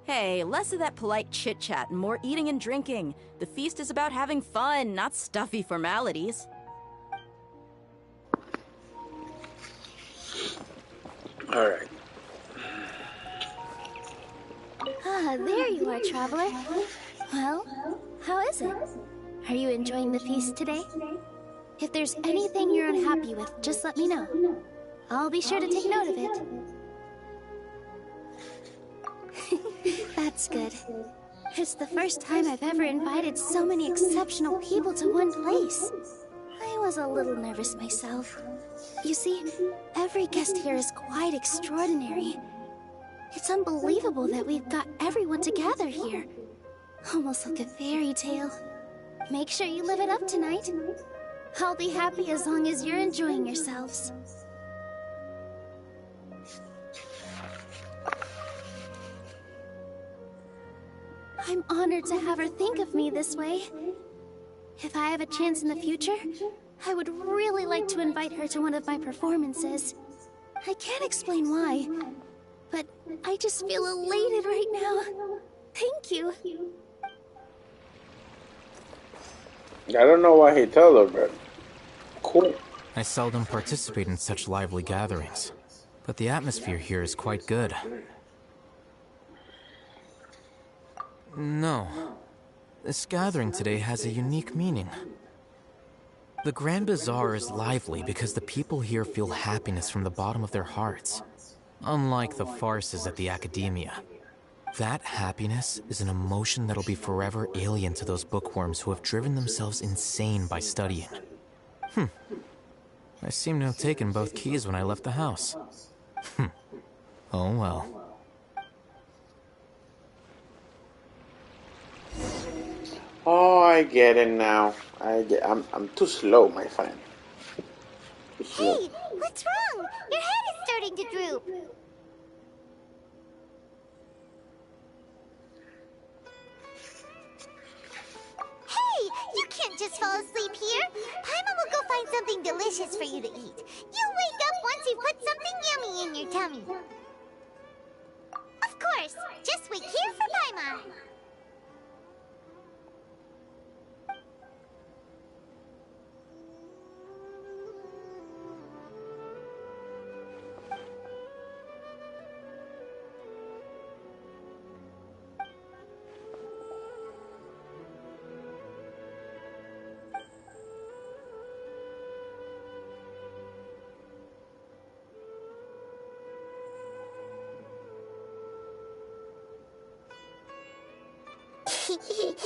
Hey, less of that polite chit-chat and more eating and drinking. The feast is about having fun, not stuffy formalities. Alright. Ah, there you are, traveler. Well, how is it? Are you enjoying the feast today? If there's anything you're unhappy with, just let me know. I'll be sure to take note of it. That's good. It's the first time I've ever invited so many exceptional people to one place. I was a little nervous myself. You see, every guest here is quite extraordinary. It's unbelievable that we've got everyone together here. Almost like a fairy tale. Make sure you live it up tonight. I'll be happy as long as you're enjoying yourselves. I'm honored to have her think of me this way. If I have a chance in the future, I would really like to invite her to one of my performances. I can't explain why, but I just feel elated right now. Thank you. I don't know why he told her, but cool. I seldom participate in such lively gatherings, but the atmosphere here is quite good. No. This gathering today has a unique meaning. The Grand Bazaar is lively because the people here feel happiness from the bottom of their hearts. Unlike the farces at the Academia. That happiness is an emotion that'll be forever alien to those bookworms who have driven themselves insane by studying. I seem to have taken both keys when I left the house. Oh well. Oh, I get it now. I'm too slow, my friend. Too slow. Hey, what's wrong? Your head is starting to droop. Hey, you can't just fall asleep here. Paimon will go find something delicious for you to eat. You'll wake up once you put something yummy in your tummy. Of course, just wait here for Paimon.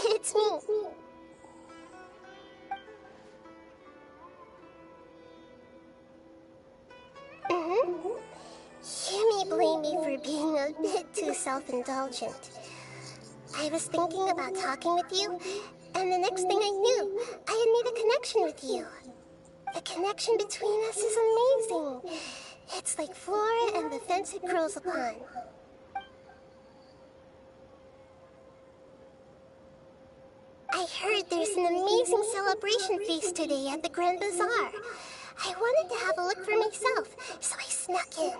It's me. You may blame me for being a bit too self-indulgent. I was thinking about talking with you, and the next thing I knew, I had made a connection with you. The connection between us is amazing. It's It's like flora and the fence it grows upon. I heard there's an amazing celebration feast today at the Grand Bazaar. I wanted to have a look for myself, so I snuck in.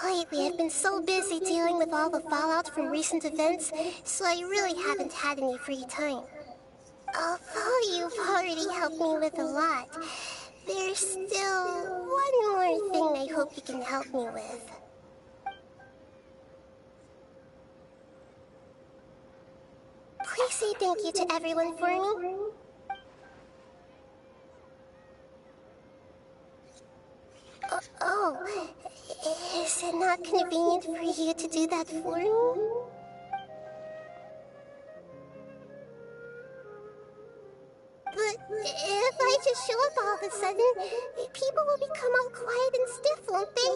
Lately, I've been so busy dealing with all the fallout from recent events, so I really haven't had any free time. Although you've already helped me with a lot, there's still one more thing I hope you can help me with. Please say thank you to everyone for me. Oh, is it not convenient for you to do that for me? But if I just show up all of a sudden, people will become all quiet and stiff, won't they?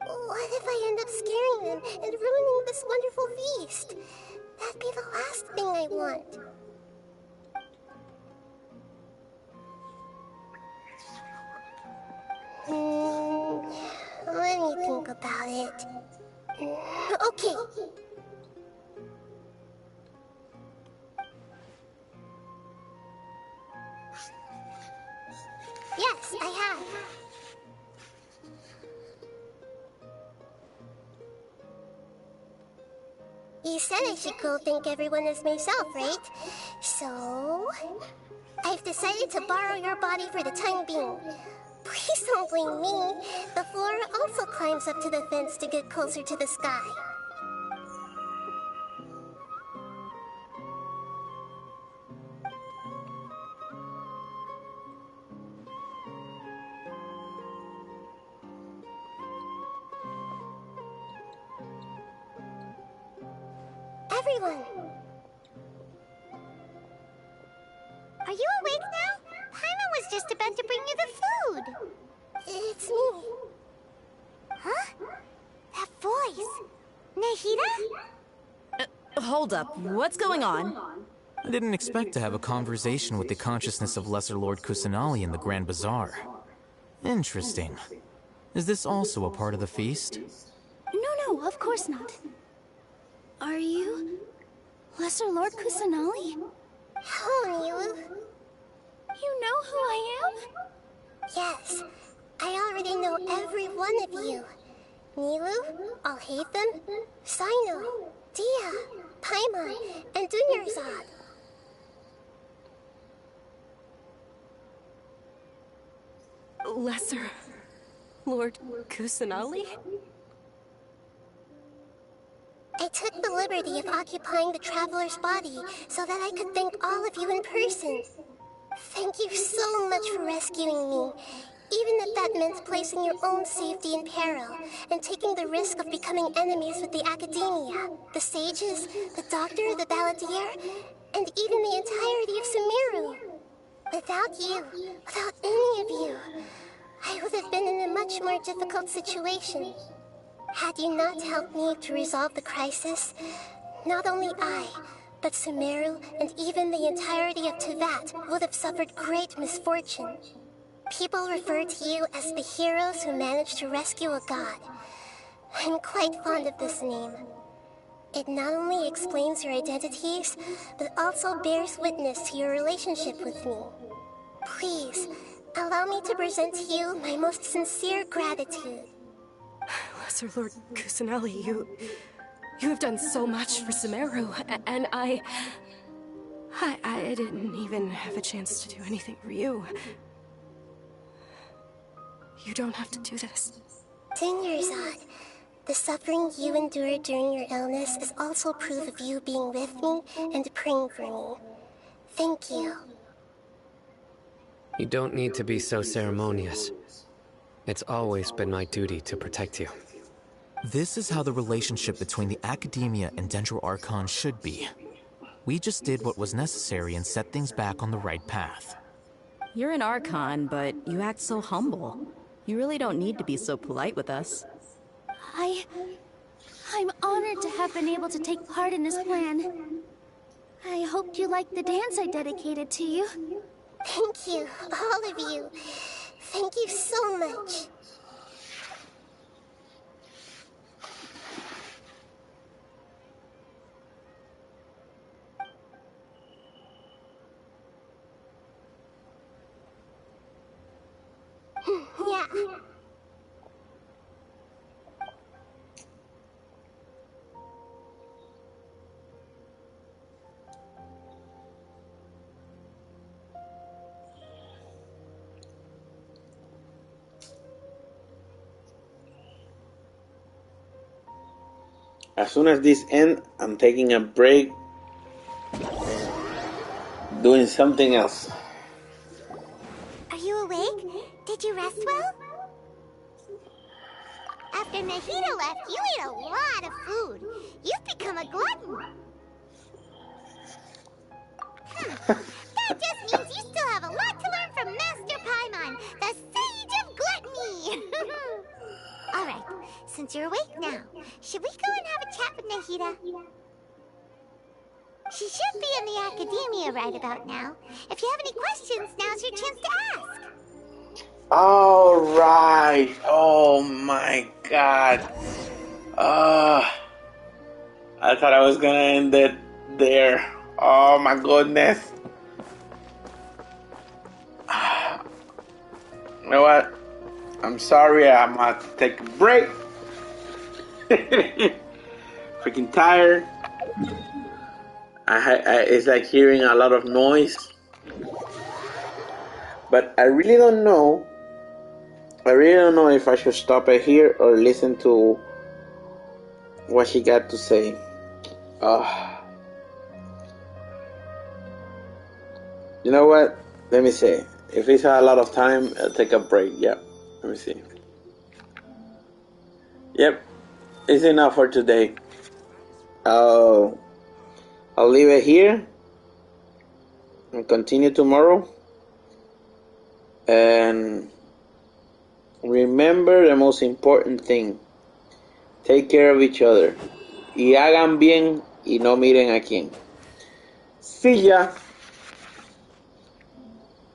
What if I end up scaring them and ruining this wonderful feast? That'd be the last thing I want. Let me think about it. Okay. Yes, I have. You said I should go thank everyone as myself, right? So, I've decided to borrow your body for the time being. Please don't blame me. The flora also climbs up to the fence to get closer to the sky. Everyone! Are you awake now? Paimon was just about to bring you the food. It's me. Huh? That voice. Nahida? Hold up. What's going on? I didn't expect to have a conversation with the consciousness of Lesser Lord Kusanali in the Grand Bazaar. Interesting. Is this also a part of the feast? No, of course not. Are you Lesser Lord Kusanali? Hello, Nilu. You know who I am? Yes, I already know every one of you. Nilu, Alhaitham, Sino, Dia, Paimon, and Dunyarzad. Lesser Lord Kusanali? I took the liberty of occupying the traveler's body so that I could thank all of you in person. Thank you so much for rescuing me, even if that meant placing your own safety in peril and taking the risk of becoming enemies with the academia, the sages, the doctor, the balladeer, and even the entirety of Sumeru. Without you, without any of you, I would have been in a much more difficult situation. Had you not helped me to resolve the crisis, not only I, but Sumeru and even the entirety of Teyvat would have suffered great misfortune. People refer to you as the heroes who managed to rescue a god. I'm quite fond of this name. It not only explains your identities, but also bears witness to your relationship with me. Please, allow me to present to you my most sincere gratitude. Lesser Lord Kusanali, you have done so much for Sumeru, and I didn't even have a chance to do anything for you. You don't have to do this. Dunyarzad, the suffering you endured during your illness is also proof of you being with me and praying for me. Thank you. You don't need to be so ceremonious. It's always been my duty to protect you. This is how the relationship between the Academia and Dendro Archon should be. We just did what was necessary and set things back on the right path. You're an Archon, but you act so humble. You really don't need to be so polite with us. I'm honored to have been able to take part in this plan. I hoped you liked the dance I dedicated to you. Thank you, all of you. Thank you so much. Yeah. As soon as this ends, I'm taking a break, doing something else. Are you awake? Did you rest well? After Nahida left, you ate a lot of food. You've become a glutton. That just means you still have a lot to learn from Master Paimon, the Sage of Gluttony. All right, since you're awake now, should we go and have a chat with Nahida? She should be in the academia right about now. If you have any questions, now's your chance to ask. All right. Oh my God. I thought I was gonna end it there. Oh my goodness. You know what? I'm sorry. I'm gonna take a break. Freaking tired. It's like hearing a lot of noise. But I really don't know. I really don't know if I should stop it here or listen to what she got to say. You know what? Let me see. If it's a lot of time, I'll take a break. Yep. Let me see. Yep. It's enough for today. I'll leave it here and continue tomorrow. And remember the most important thing. Take care of each other. Y hagan bien y no miren a quién. See ya.